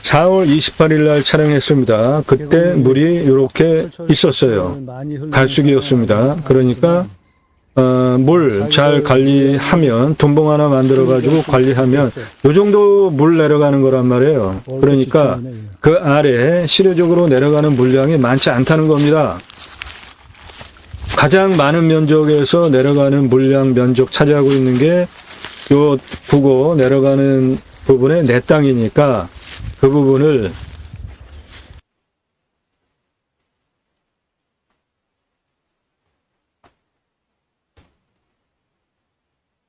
(4월 28일) 날 촬영했습니다. 그때 물이 이렇게 있었어요. 갈수기였습니다. 그러니까 물 잘 관리하면 둔봉 하나 만들어 가지고 관리하면 요 정도 물 내려가는 거란 말이에요. 그러니까 그 아래 실효적으로 내려가는 물량이 많지 않다는 겁니다. 가장 많은 면적에서 내려가는 물량 면적 차지하고 있는 게 요 국어 내려가는 부분에 내 땅이니까 그 부분을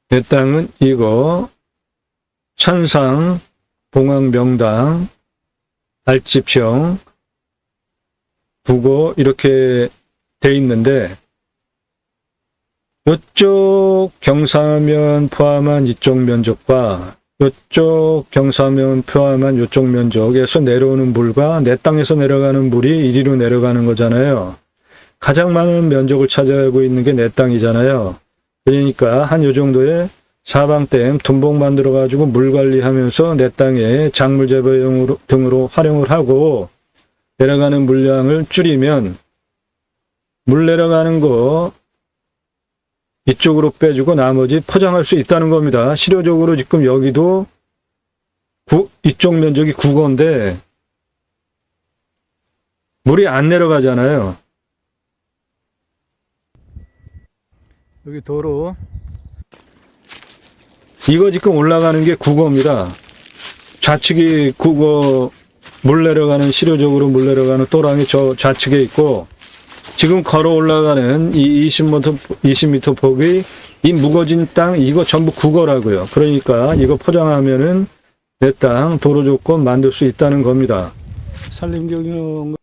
내 땅은 이거 천상, 봉황명당, 알지평, 국어 이렇게 돼 있는데 이쪽 경사면 포함한 이쪽 면적과 이쪽 경사면 포함한 이쪽 면적에서 내려오는 물과 내 땅에서 내려가는 물이 이리로 내려가는 거잖아요. 가장 많은 면적을 차지하고 있는 게 내 땅이잖아요. 그러니까 한 요 정도의 사방댐 둔봉 만들어 가지고 물 관리하면서 내 땅에 작물 재배용 등으로 활용을 하고 내려가는 물량을 줄이면 물 내려가는 거 이쪽으로 빼주고 나머지 포장할 수 있다는 겁니다. 실효적으로 지금 여기도 이쪽 면적이 국어인데 물이 안 내려가잖아요. 여기 도로 이거 지금 올라가는 게 국어입니다. 좌측이 국어 물 내려가는 실효적으로 물 내려가는 또랑이 저 좌측에 있고 지금 걸어 올라가는 이 20m 폭이 이 무거진 땅 이거 전부 국어라고요. 그러니까 이거 포장하면은 내 땅 도로 조건 만들 수 있다는 겁니다. 산림경영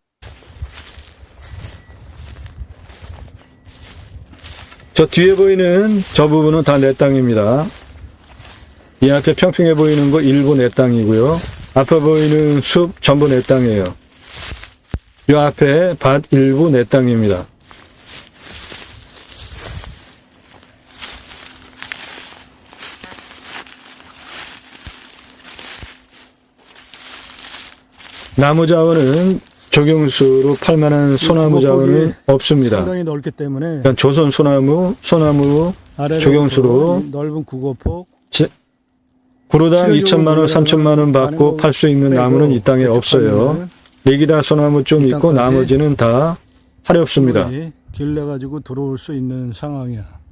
저 뒤에 보이는 저 부분은 다 내 땅입니다. 이 앞에 평평해 보이는 거 일부 내 땅이고요. 앞에 보이는 숲 전부 내 땅이에요. 이 앞에 밭 일부 내 땅입니다. 나무 자원은 조경수로 팔만한 소나무 자원은 없습니다. 상당히 넓기 때문에 그러니까 조선 소나무 조경수로 넓은 국어폭 구로당 2천만 원, 3천만 원 받고 팔 수 있는 나무는 이 땅에 없어요. 여기다 소나무 좀 있고 나머지는 다 할이 없습니다. 길래 가지고 들어올 수 있는 상황이야.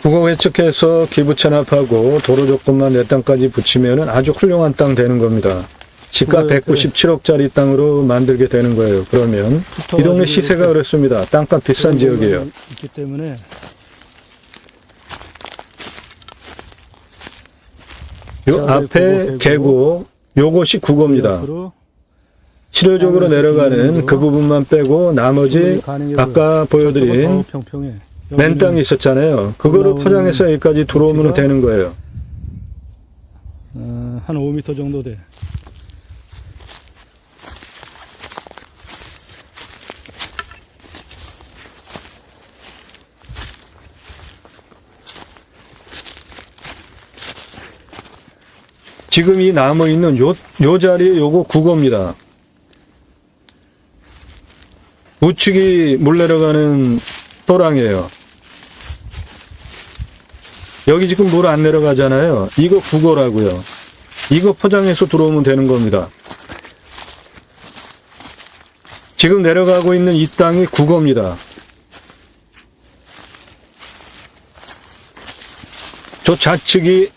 국어 회측해서 기부 체납하고 도로 조건만 내 땅까지 붙이면 아주 훌륭한 땅 되는 겁니다. 시가 197억짜리 땅으로 만들게 되는 거예요. 그러면 이 동네 시세가 그렇습니다. 땅값 비싼 지역이에요. 있기 때문에 요 앞에 계곡 요것이 국어입니다. 실효적으로 내려가는 그 부분만 빼고 나머지 아까 보여드린 맨 땅이 있었잖아요. 그거를 포장해서 여기까지 들어오면 되는 거예요. 한 5m 정도 돼. 지금 이 나무 있는 요 자리에 요거 국어입니다. 우측이 물 내려가는 또랑이에요. 여기 지금 물 안 내려가잖아요. 이거 국어라고요. 이거 포장해서 들어오면 되는 겁니다. 지금 내려가고 있는 이 땅이 국어입니다. 저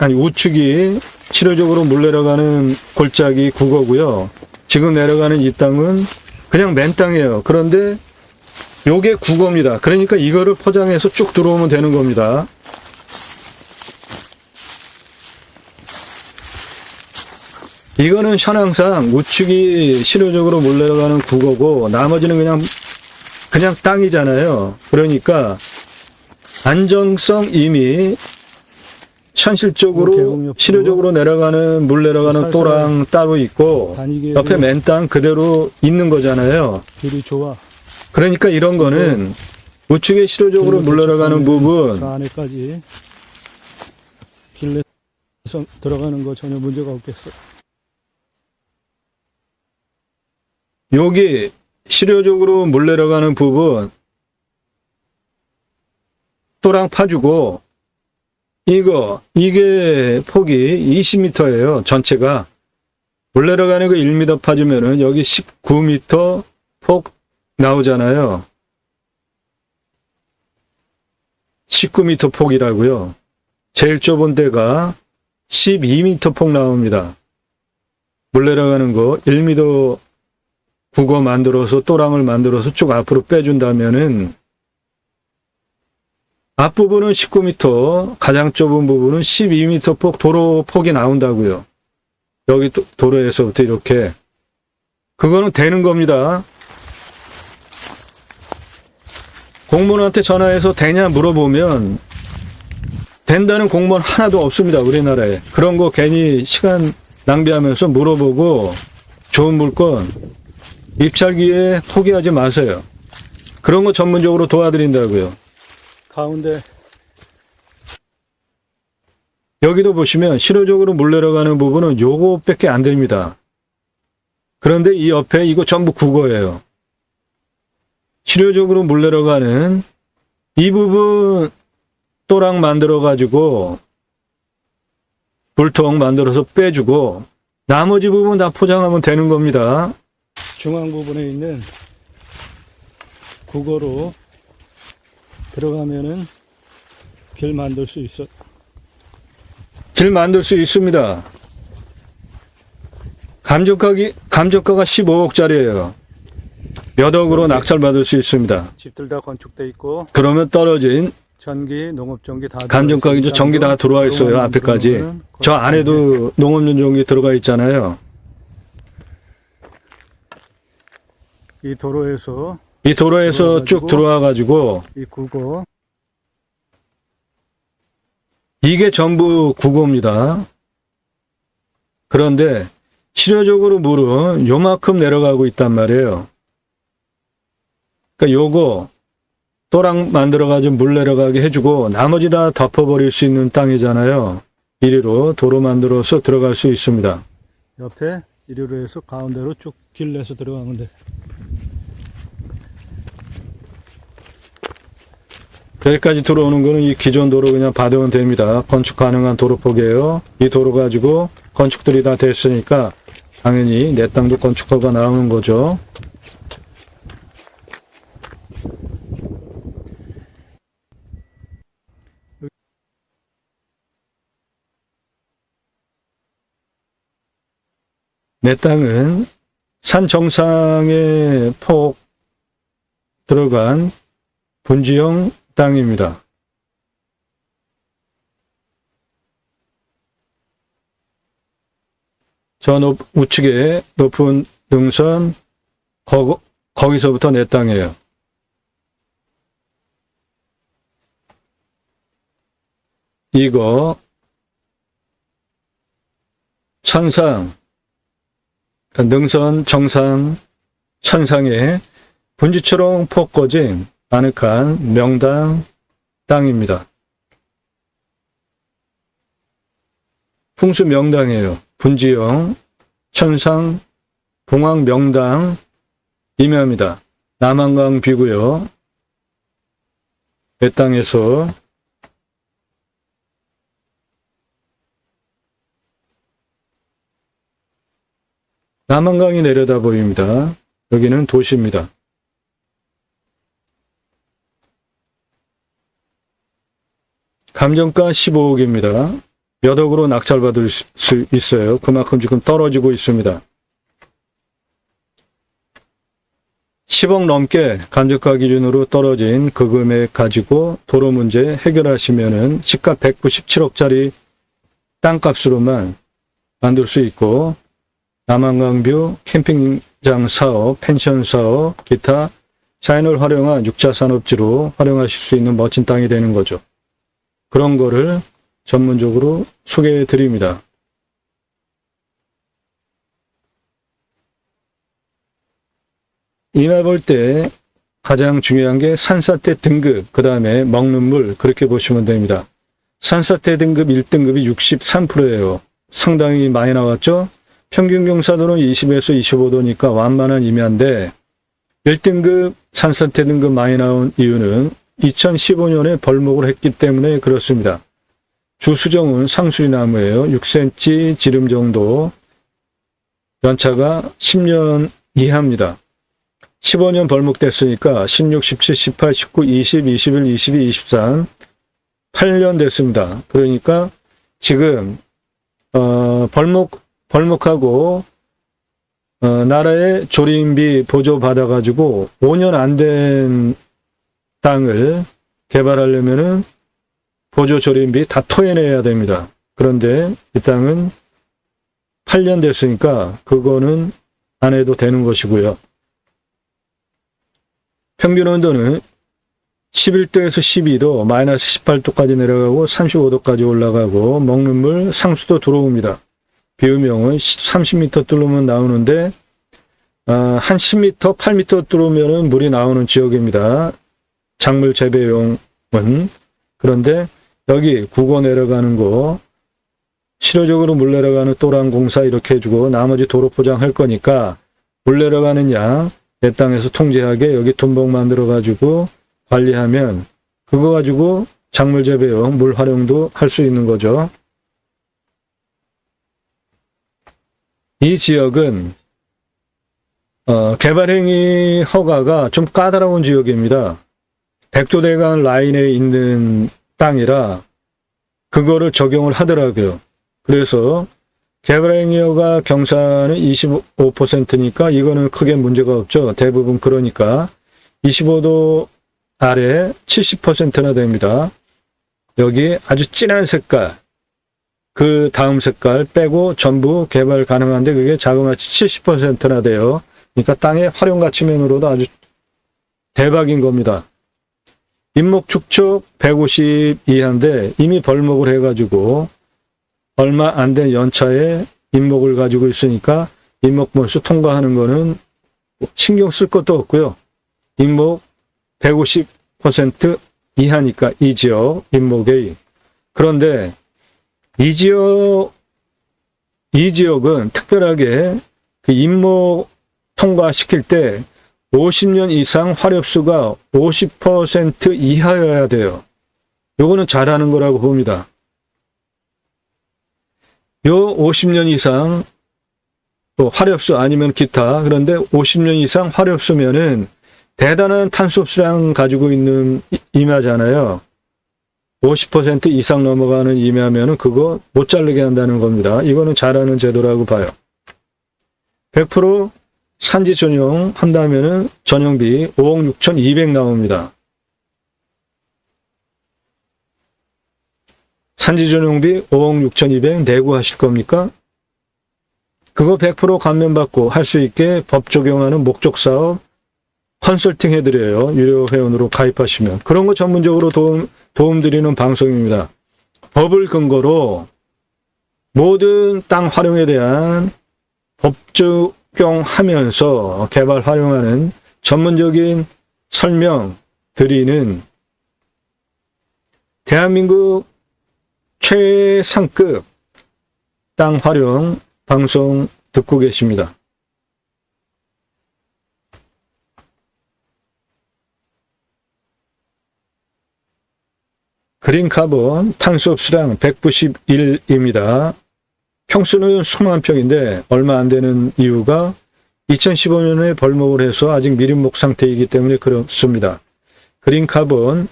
우측이 실효적으로 물 내려가는 골짜기 국어고요. 지금 내려가는 이 땅은 그냥 맨 땅이에요. 그런데 요게 국어입니다. 그러니까 이거를 포장해서 쭉 들어오면 되는 겁니다. 이거는 현황상 우측이 실효적으로 물 내려가는 국어고 나머지는 그냥 땅이잖아요. 그러니까 안정성 이미 현실적으로 실효적으로 내려가는 물 내려가는 또랑 따로 있고 옆에 맨 땅 그대로 있는 거잖아요. 길이 좋아. 그러니까 이런 거는 우측에 실효적으로 물 내려가는 부분 그 안에까지 길에서 들어가는 거 전혀 문제가 없겠어. 여기 실효적으로 물 내려가는 부분 또랑 파주고 이게 폭이 20m예요. 전체가. 물 내려가는 거 1m 파주면은 여기 19m 폭 나오잖아요. 19m 폭이라고요. 제일 좁은 데가 12m 폭 나옵니다. 물 내려가는 거 1m 국어 만들어서 또랑을 만들어서 쭉 앞으로 빼준다면은 앞부분은 19m, 가장 좁은 부분은 12m 폭 도로 폭이 나온다고요. 여기 도로에서부터 이렇게. 그거는 되는 겁니다. 공무원한테 전화해서 되냐 물어보면 된다는 공무원 하나도 없습니다. 우리나라에. 그런 거 괜히 시간 낭비하면서 물어보고 좋은 물건 입찰기에 포기하지 마세요. 그런 거 전문적으로 도와드린다고요. 가운데 여기도 보시면 실효적으로 물 내려가는 부분은 요거밖에 안 됩니다. 그런데 이 옆에 이거 전부 국어예요. 실효적으로 물 내려가는 이 부분 또랑 만들어 가지고 불통 만들어서 빼주고 나머지 부분 다 포장하면 되는 겁니다. 중앙 부분에 있는 국어로 들어가면은 길 만들 수 있어. 길 만들 수 있습니다. 감정가가 15억짜리예요. 몇 억으로 낙찰받을 수 있습니다. 집들 다 건축돼 있고 그러면 떨어진 전기, 농업전기 다 감정가기죠. 전기 다 들어와 있어요. 앞에까지. 저 안에도 농업용 전기 들어가 있잖아요. 이 도로에서 이 도로에서 쭉 들어와 가지고 이 국어 이게 전부 국어입니다. 그런데 실효적으로 물은 요만큼 내려가고 있단 말이에요. 그러니까 요거 또랑 만들어가지고 물 내려가게 해주고 나머지 다 덮어버릴 수 있는 땅이잖아요. 이리로 도로 만들어서 들어갈 수 있습니다. 옆에 이리로 해서 가운데로 쭉 길 내서 들어가면 돼. 여기까지 들어오는 거는 이 기존 도로 그냥 받으면 됩니다. 건축 가능한 도로폭이에요. 이 도로 가지고 건축들이 다 됐으니까 당연히 내 땅도 건축허가 나오는 거죠. 내 땅은 산 정상에 폭 들어간 분지형 땅입니다. 저 우측에 높은 능선 거기서부터 내 땅이에요. 이거 천상 능선 정상 천상에 분지처럼 폭 꺼진 아늑한 명당 땅입니다. 풍수 명당이에요. 분지형 천상 봉황 명당 임야입니다. 남한강 비고요. 내 땅에서 남한강이 내려다 보입니다. 여기는 도시입니다. 감정가 15억입니다. 몇 억으로 낙찰받을 수 있어요. 그만큼 지금 떨어지고 있습니다. 10억 넘게 감정가 기준으로 떨어진 그 금액 가지고 도로 문제 해결하시면은 시가 197억짜리 땅값으로만 만들 수 있고 남한강뷰 캠핑장 사업, 펜션 사업, 기타 자연을 활용한 6차 산업지로 활용하실 수 있는 멋진 땅이 되는 거죠. 그런 거를 전문적으로 소개해 드립니다. 임야 볼 때 가장 중요한 게 산사태 등급, 그 다음에 먹는 물, 그렇게 보시면 됩니다. 산사태 등급 1등급이 63%예요. 상당히 많이 나왔죠? 평균 경사도는 20에서 25도니까 완만한 임야인데 1등급 산사태 등급 많이 나온 이유는 2015년에 벌목을 했기 때문에 그렇습니다. 주수정은 상수리나무예요. 6cm 지름 정도. 연차가 10년 이하입니다. 15년 벌목됐으니까 16, 17, 18, 19, 20, 21, 22, 23 8년 됐습니다. 그러니까 지금 벌목하고 나라의 조림비 보조 받아가지고 5년 안 된 땅을 개발하려면은 보조 조림비 다 토해내야 됩니다. 그런데 이 땅은 8년 됐으니까 그거는 안 해도 되는 것이고요. 평균 온도는 11도에서 12도, 마이너스 18도까지 내려가고 35도까지 올라가고 먹는 물 상수도 들어옵니다. 비유명은 30m 뚫으면 나오는데 한 10m, 8m 뚫으면 물이 나오는 지역입니다. 작물 재배용은. 그런데 여기 국어 내려가는 거 실효적으로 물 내려가는 또랑 공사 이렇게 해주고 나머지 도로 포장할 거니까 물 내려가는 양 내 땅에서 통제하게 여기 둔봉 만들어 가지고 관리하면 그거 가지고 작물 재배용 물 활용도 할 수 있는 거죠. 이 지역은 개발행위 허가가 좀 까다로운 지역입니다. 백도대간 라인에 있는 땅이라 그거를 적용을 하더라고요. 그래서 개발행위 허가 경사는 25%니까 이거는 크게 문제가 없죠. 대부분 그러니까 25도 아래 70%나 됩니다. 여기 아주 진한 색깔, 그 다음 색깔 빼고 전부 개발 가능한데 그게 자그마치 70%나 돼요. 그러니까 땅의 활용 가치 면으로도 아주 대박인 겁니다. 임목 축척 150 이하인데 이미 벌목을 해가지고 얼마 안 된 연차에 임목을 가지고 있으니까 임목 번수 통과하는 거는 신경 쓸 것도 없고요. 임목 150% 이하니까 이 지역 임목의. 그런데 이 지역은 특별하게 그 임목 통과시킬 때 50년 이상 화렵수가 50% 이하여야 돼요. 요거는 잘하는 거라고 봅니다. 요 50년 이상 또 화렵수 아니면 기타, 그런데 50년 이상 화렵수면은 대단한 탄소 흡수량 가지고 있는 임야잖아요. 50% 이상 넘어가는 임야면은 그거 못 자르게 한다는 겁니다. 이거는 잘하는 제도라고 봐요. 100% 산지 전용 한다면은 전용비 5억 6,200 나옵니다. 산지 전용비 5억 6,200 내고 하실 겁니까? 그거 100% 감면받고 할 수 있게 법 적용하는 목적 사업 컨설팅 해드려요. 유료 회원으로 가입하시면. 그런 거 전문적으로 도움 드리는 방송입니다. 법을 근거로 모든 땅 활용에 대한 법 적용하면서 개발 활용하는 전문적인 설명 드리는 대한민국 최상급 땅 활용 방송 듣고 계십니다. 그린카본 탄소 흡수량 191입니다. 평수는 수만 평인데 얼마 안 되는 이유가 2015년에 벌목을 해서 아직 미린목 상태이기 때문에 그렇습니다. 그린카본,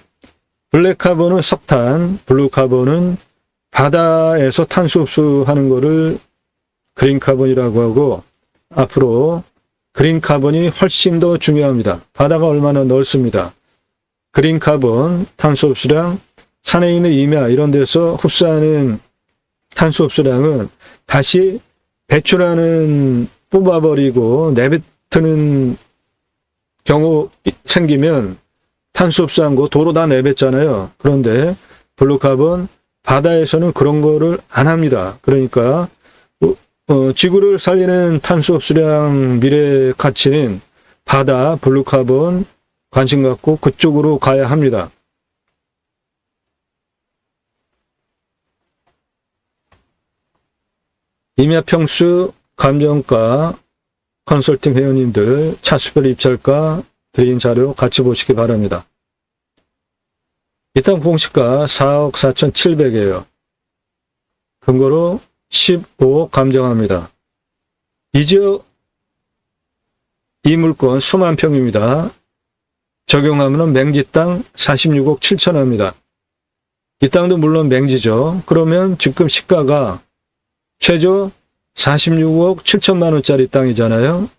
블랙카본은 석탄, 블루카본은 바다에서 탄소 흡수하는 거를 그린카본이라고 하고 앞으로 그린카본이 훨씬 더 중요합니다. 바다가 얼마나 넓습니다. 그린카본 탄소 흡수량 산에 있는 임야 이런 데서 흡수하는 탄소 흡수량은 다시 배출하는 뽑아버리고 내뱉는 경우 생기면 탄소 흡수한 거 도로 다 내뱉잖아요. 그런데 블루카본 바다에서는 그런 거를 안 합니다. 그러니까 지구를 살리는 탄소 흡수량 미래 가치는 바다 블루카본 관심 갖고 그쪽으로 가야 합니다. 임야평수 감정가 컨설팅 회원님들 차수별 입찰가 드린 자료 같이 보시기 바랍니다. 이 땅 공시가 4억 4,700이에요. 근거로 15억 감정합니다. 이 지역 이 물건 수만 평입니다. 적용하면 맹지 땅 46억 7천합니다. 이 땅도 물론 맹지죠. 그러면 지금 시가가 최저 46억 7천만 원짜리 땅이잖아요.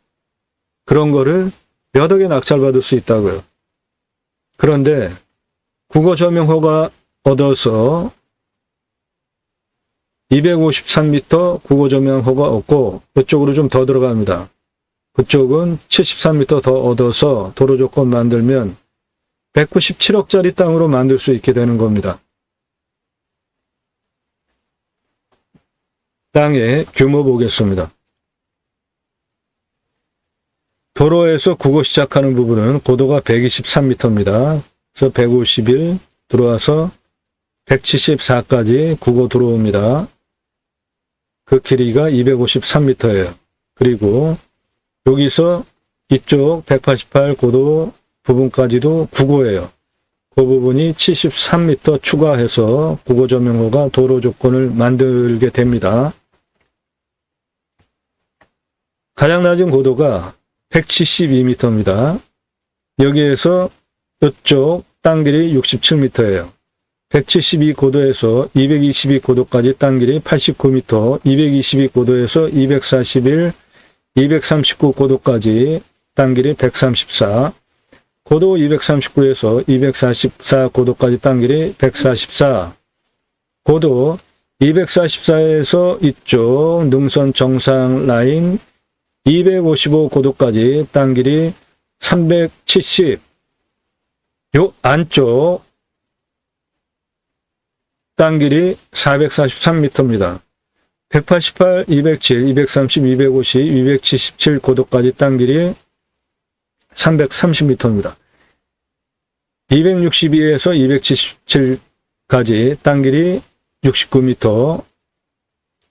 그런 거를 몇 억에 낙찰받을 수 있다고요. 그런데 국어 조명 허가 얻어서 253m 국어 조명 허가 얻고 그쪽으로 좀 더 들어갑니다. 그쪽은 73m 더 얻어서 도로 조건 만들면 197억짜리 땅으로 만들 수 있게 되는 겁니다. 땅의 규모 보겠습니다. 도로에서 국어 시작하는 부분은 고도가 123m입니다. 그래서 151 들어와서 174까지 국어 들어옵니다. 그 길이가 253m예요. 그리고 여기서 이쪽 188 고도 부분까지도 국어예요. 그 부분이 73m 추가해서 국어 전용호가 도로 조건을 만들게 됩니다. 가장 낮은 고도가 172m입니다. 여기에서 이쪽 땅길이 67m예요. 172 고도에서 222 고도까지 땅길이 89m, 222 고도에서 241, 239 고도까지 땅길이 134, 고도 239에서 244 고도까지 땅길이 144, 고도 244에서 이쪽 능선 정상 라인 255 고도까지 땅길이 370, 요 안쪽 땅길이 443m입니다. 188, 207, 230, 250, 277 고도까지 땅길이 330m입니다. 262에서 277까지 땅길이 69m,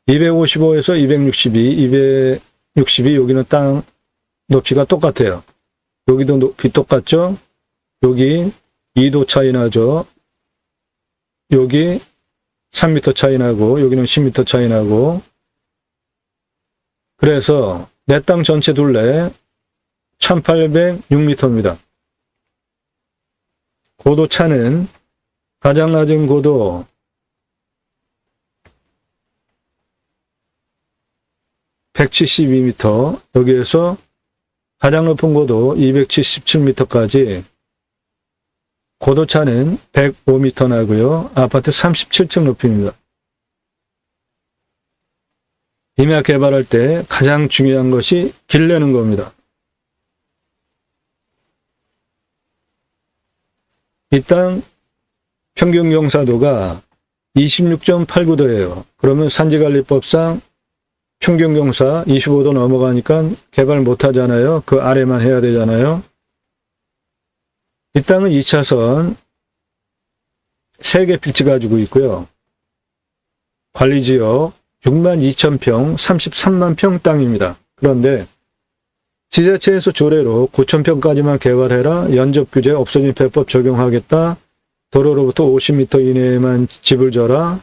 255에서 262, 262 여기는 땅 높이가 똑같아요. 여기도 높이 똑같죠? 여기 2도 차이 나죠? 여기 3m 차이 나고 여기는 10m 차이 나고, 그래서 내 땅 전체 둘레 1806m입니다. 고도 차는 가장 낮은 고도 172m, 여기에서 가장 높은 고도 277m까지 고도 차는 105m 나고요. 아파트 37층 높이입니다. 임야 개발할 때 가장 중요한 것이 길 내는 겁니다. 이 땅 평균 경사도가 26.89도예요. 그러면 산지관리법상 평균 경사 25도 넘어가니까 개발 못 하잖아요. 그 아래만 해야 되잖아요. 이 땅은 2차선 3개 필지 가지고 있고요. 관리지역 62,000평, 33만 평 땅입니다. 그런데 지자체에서 조례로 9,000평까지만 개발해라, 연접규제 없어진 배법 적용하겠다, 도로로부터 50m 이내에만 집을 져라,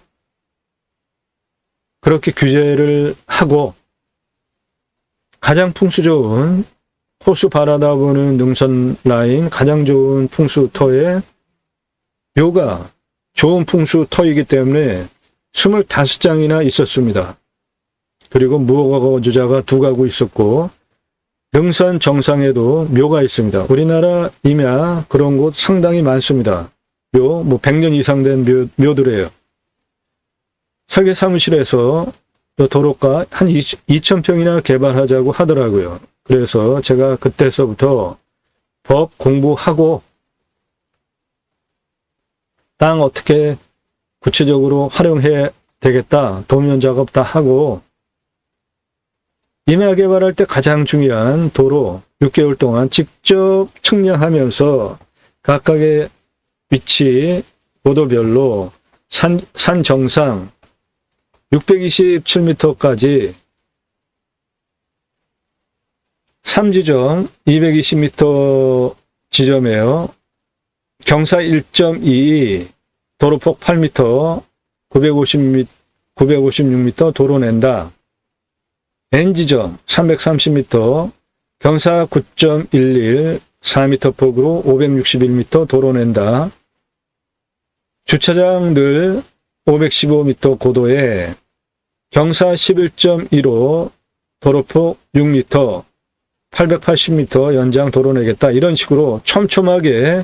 그렇게 규제를 하고 가장 풍수 좋은 호수 바라다 보는 능선 라인 가장 좋은 풍수터에 묘가 좋은 풍수터이기 때문에 25장이나 있었습니다. 그리고 무허가 거주자가 2가구 있었고 능선 정상에도 묘가 있습니다. 우리나라 임야 그런 곳 상당히 많습니다. 묘, 100년 이상 된 묘들이에요. 설계 사무실에서 도로가 한 2,000평이나 개발하자고 하더라고요. 그래서 제가 그때서부터 법 공부하고 땅 어떻게 구체적으로 활용해야 되겠다, 도면 작업 다 하고, 임야 개발할 때 가장 중요한 도로 6개월 동안 직접 측량하면서 각각의 위치, 고도별로 산 정상 627m까지 3지점 220m 지점이에요. 경사 1.2, 도로폭 8m, 956m 도로 낸다. N지점 330m, 경사 9.11, 4m 폭으로 561m 도로 낸다. 주차장들 515m 고도에 경사 11.15, 도로폭 6m, 880m 연장 도로 내겠다. 이런 식으로 촘촘하게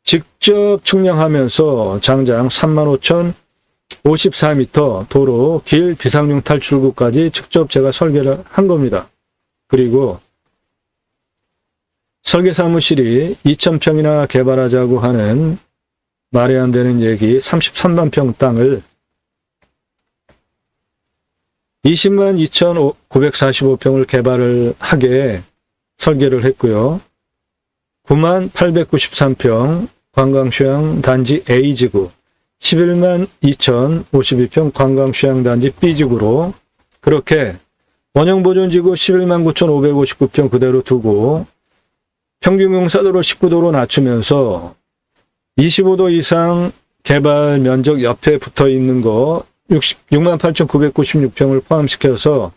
직접 측량하면서 장장 35,054m 도로 길 비상용 탈출구까지 직접 제가 설계를 한 겁니다. 그리고 설계 사무실이 2,000평이나 개발하자고 하는 말이 안 되는 얘기 33만 평 땅을 20만 2,945평을 개발을 하게 설계를 했고요. 9만 893평 관광휴양 단지 A지구, 11만 2,052평 관광휴양단지 B지구로 그렇게 원형보존지구 11만 9,559평 그대로 두고 평균용사도를 19도로 낮추면서 25도 이상 개발 면적 옆에 붙어 있는 거 6만 8,996평을 포함시켜서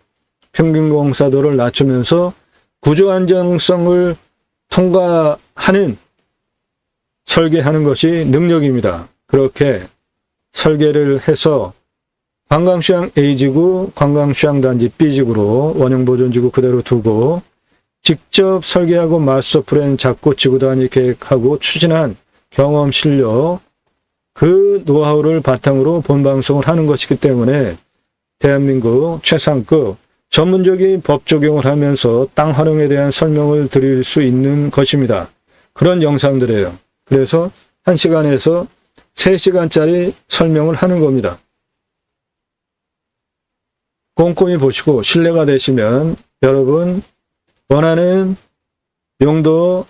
평균공사도를 낮추면서 구조 안정성을 통과하는 설계하는 것이 능력입니다. 그렇게 설계를 해서 관광휴양 A지구, 관광휴양단지 B지구로 원형보존지구 그대로 두고 직접 설계하고 마스터 플랜 잡고 지구단위 계획하고 추진한 경험 실력, 그 노하우를 바탕으로 본방송을 하는 것이기 때문에 대한민국 최상급 전문적인 법 적용을 하면서 땅 활용에 대한 설명을 드릴 수 있는 것입니다. 그런 영상들이에요. 그래서 1시간에서 3시간짜리 설명을 하는 겁니다. 꼼꼼히 보시고 신뢰가 되시면 여러분 원하는 용도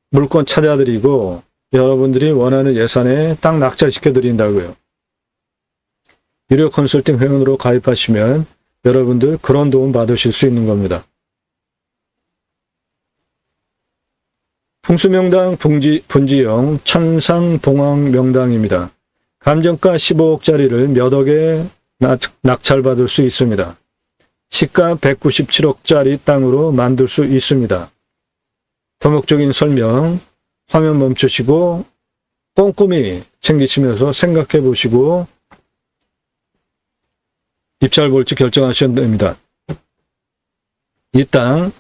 물건 찾아드리고 여러분들이 원하는 예산에 딱 낙찰시켜 드린다고요. 유료 컨설팅 회원으로 가입하시면 여러분들 그런 도움 받으실 수 있는 겁니다. 풍수명당 분지형 천상봉황 명당입니다. 감정가 15억짜리를 몇 억에 낙찰받을 수 있습니다. 시가 197억짜리 땅으로 만들 수 있습니다. 도목적인 설명 화면 멈추시고 꼼꼼히 챙기시면서 생각해 보시고 입찰 볼지 결정하셔야 됩니다. 이 땅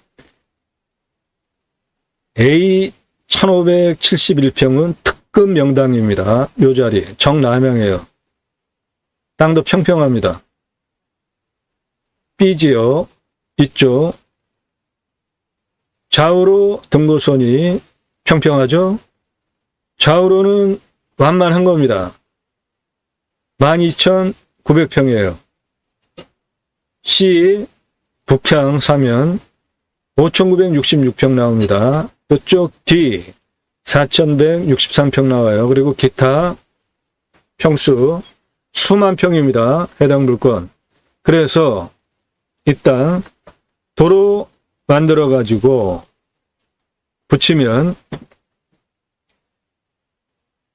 A 1571평은 특급 명당입니다. 요 자리 정남향이에요. 땅도 평평합니다. B지역 이쪽 좌우로 등고선이 평평하죠? 좌우로는 완만한 겁니다. 12,900평이에요. C 북향 사면 5,966평 나옵니다. 이쪽 D 4,163평 나와요. 그리고 기타 평수 수만 평입니다. 해당 물건. 그래서 이 땅 도로 만들어 가지고 붙이면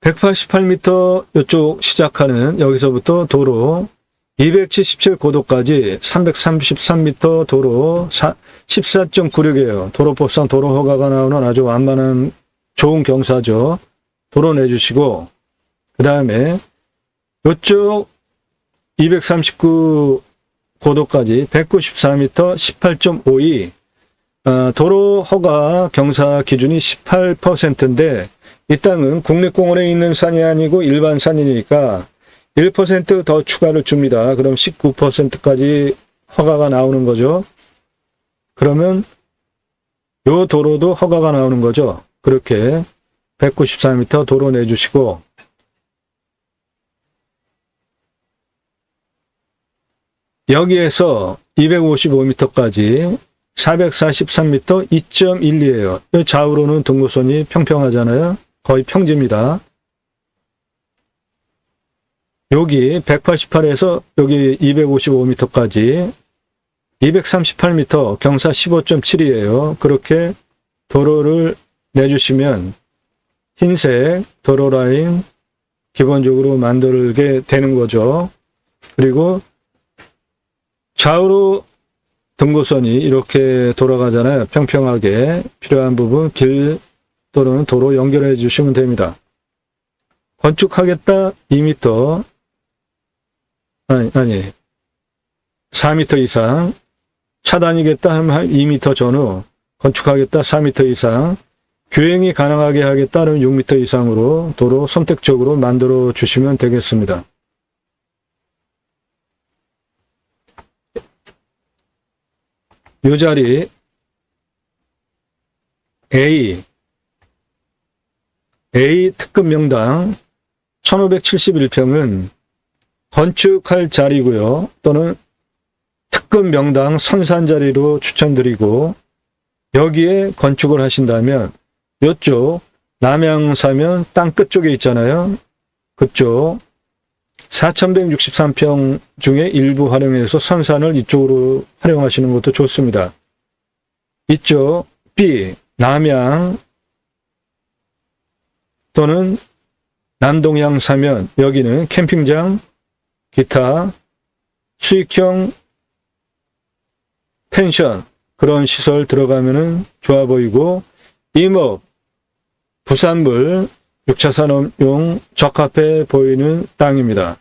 188m 이쪽 시작하는 여기서부터 도로 277고도까지 333m 도로 14.96이에요. 도로법상 도로 허가가 나오는 아주 완만한 좋은 경사죠. 도로 내주시고 그 다음에 이쪽 239고도까지 194m 18.52 도로 허가 경사 기준이 18%인데 이 땅은 국립공원에 있는 산이 아니고 일반 산이니까 1% 더 추가를 줍니다. 그럼 19%까지 허가가 나오는 거죠. 그러면 요 도로도 허가가 나오는 거죠. 그렇게 194m 도로 내주시고 여기에서 255m까지 443m 2.12예요. 좌우로는 등고선이 평평하잖아요. 거의 평지입니다. 여기 188에서 여기 255m까지 238m 경사 15.7이에요. 그렇게 도로를 내주시면 흰색 도로 라인 기본적으로 만들게 되는 거죠. 그리고 좌우로 등고선이 이렇게 돌아가잖아요. 평평하게 필요한 부분 길 또는 도로 연결해 주시면 됩니다. 건축하겠다 2m 아니 4m 이상 차단이겠다 하면 2m 전후 건축하겠다 4m 이상 교행이 가능하게 하겠다는 6m 이상으로 도로 선택적으로 만들어 주시면 되겠습니다. 이 자리 A A 특급 명당 1571평은 건축할 자리고요. 또는 특급 명당 선산 자리로 추천드리고, 여기에 건축을 하신다면 이쪽 남양사면 땅 끝쪽에 있잖아요. 그쪽 4163평 중에 일부 활용해서 선산을 이쪽으로 활용하시는 것도 좋습니다. 이쪽 B 남양 또는 남동향 사면, 여기는 캠핑장, 기타 수익형 펜션 그런 시설 들어가면은 좋아 보이고, 임업 부산물 6차 산업용 적합해 보이는 땅입니다.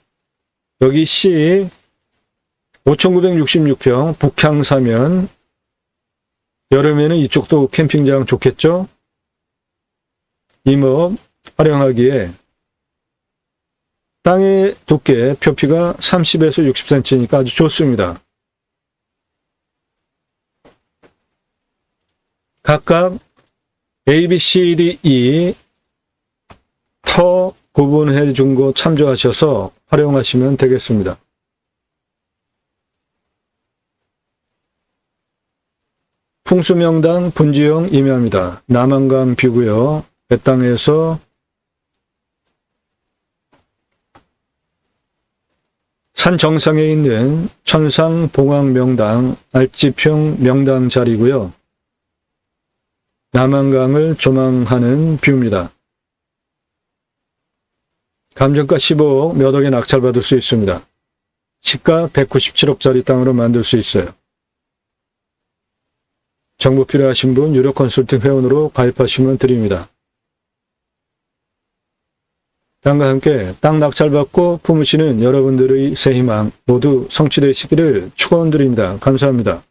여기 C 5966평 북향 사면, 여름에는 이쪽도 캠핑장 좋겠죠? 임업 활용하기에 땅의 두께 표피가 30에서 60cm니까 아주 좋습니다. 각각 A, B, C, D, E 터 구분해 준 거 참조하셔서 활용하시면 되겠습니다. 풍수명당 분지형 임야입니다. 남한강 뷰고요. 배 땅에서 산 정상에 있는 천상봉황명당 알지평 명당 자리고요. 남한강을 조망하는 뷰입니다. 감정가 15억, 몇 억에 낙찰받을 수 있습니다. 시가 197억짜리 땅으로 만들 수 있어요. 정보 필요하신 분 유료 컨설팅 회원으로 가입하시면 드립니다. 땅과 함께 땅 낙찰받고 품으시는 여러분들의 새 희망 모두 성취되시기를 축원드립니다. 감사합니다.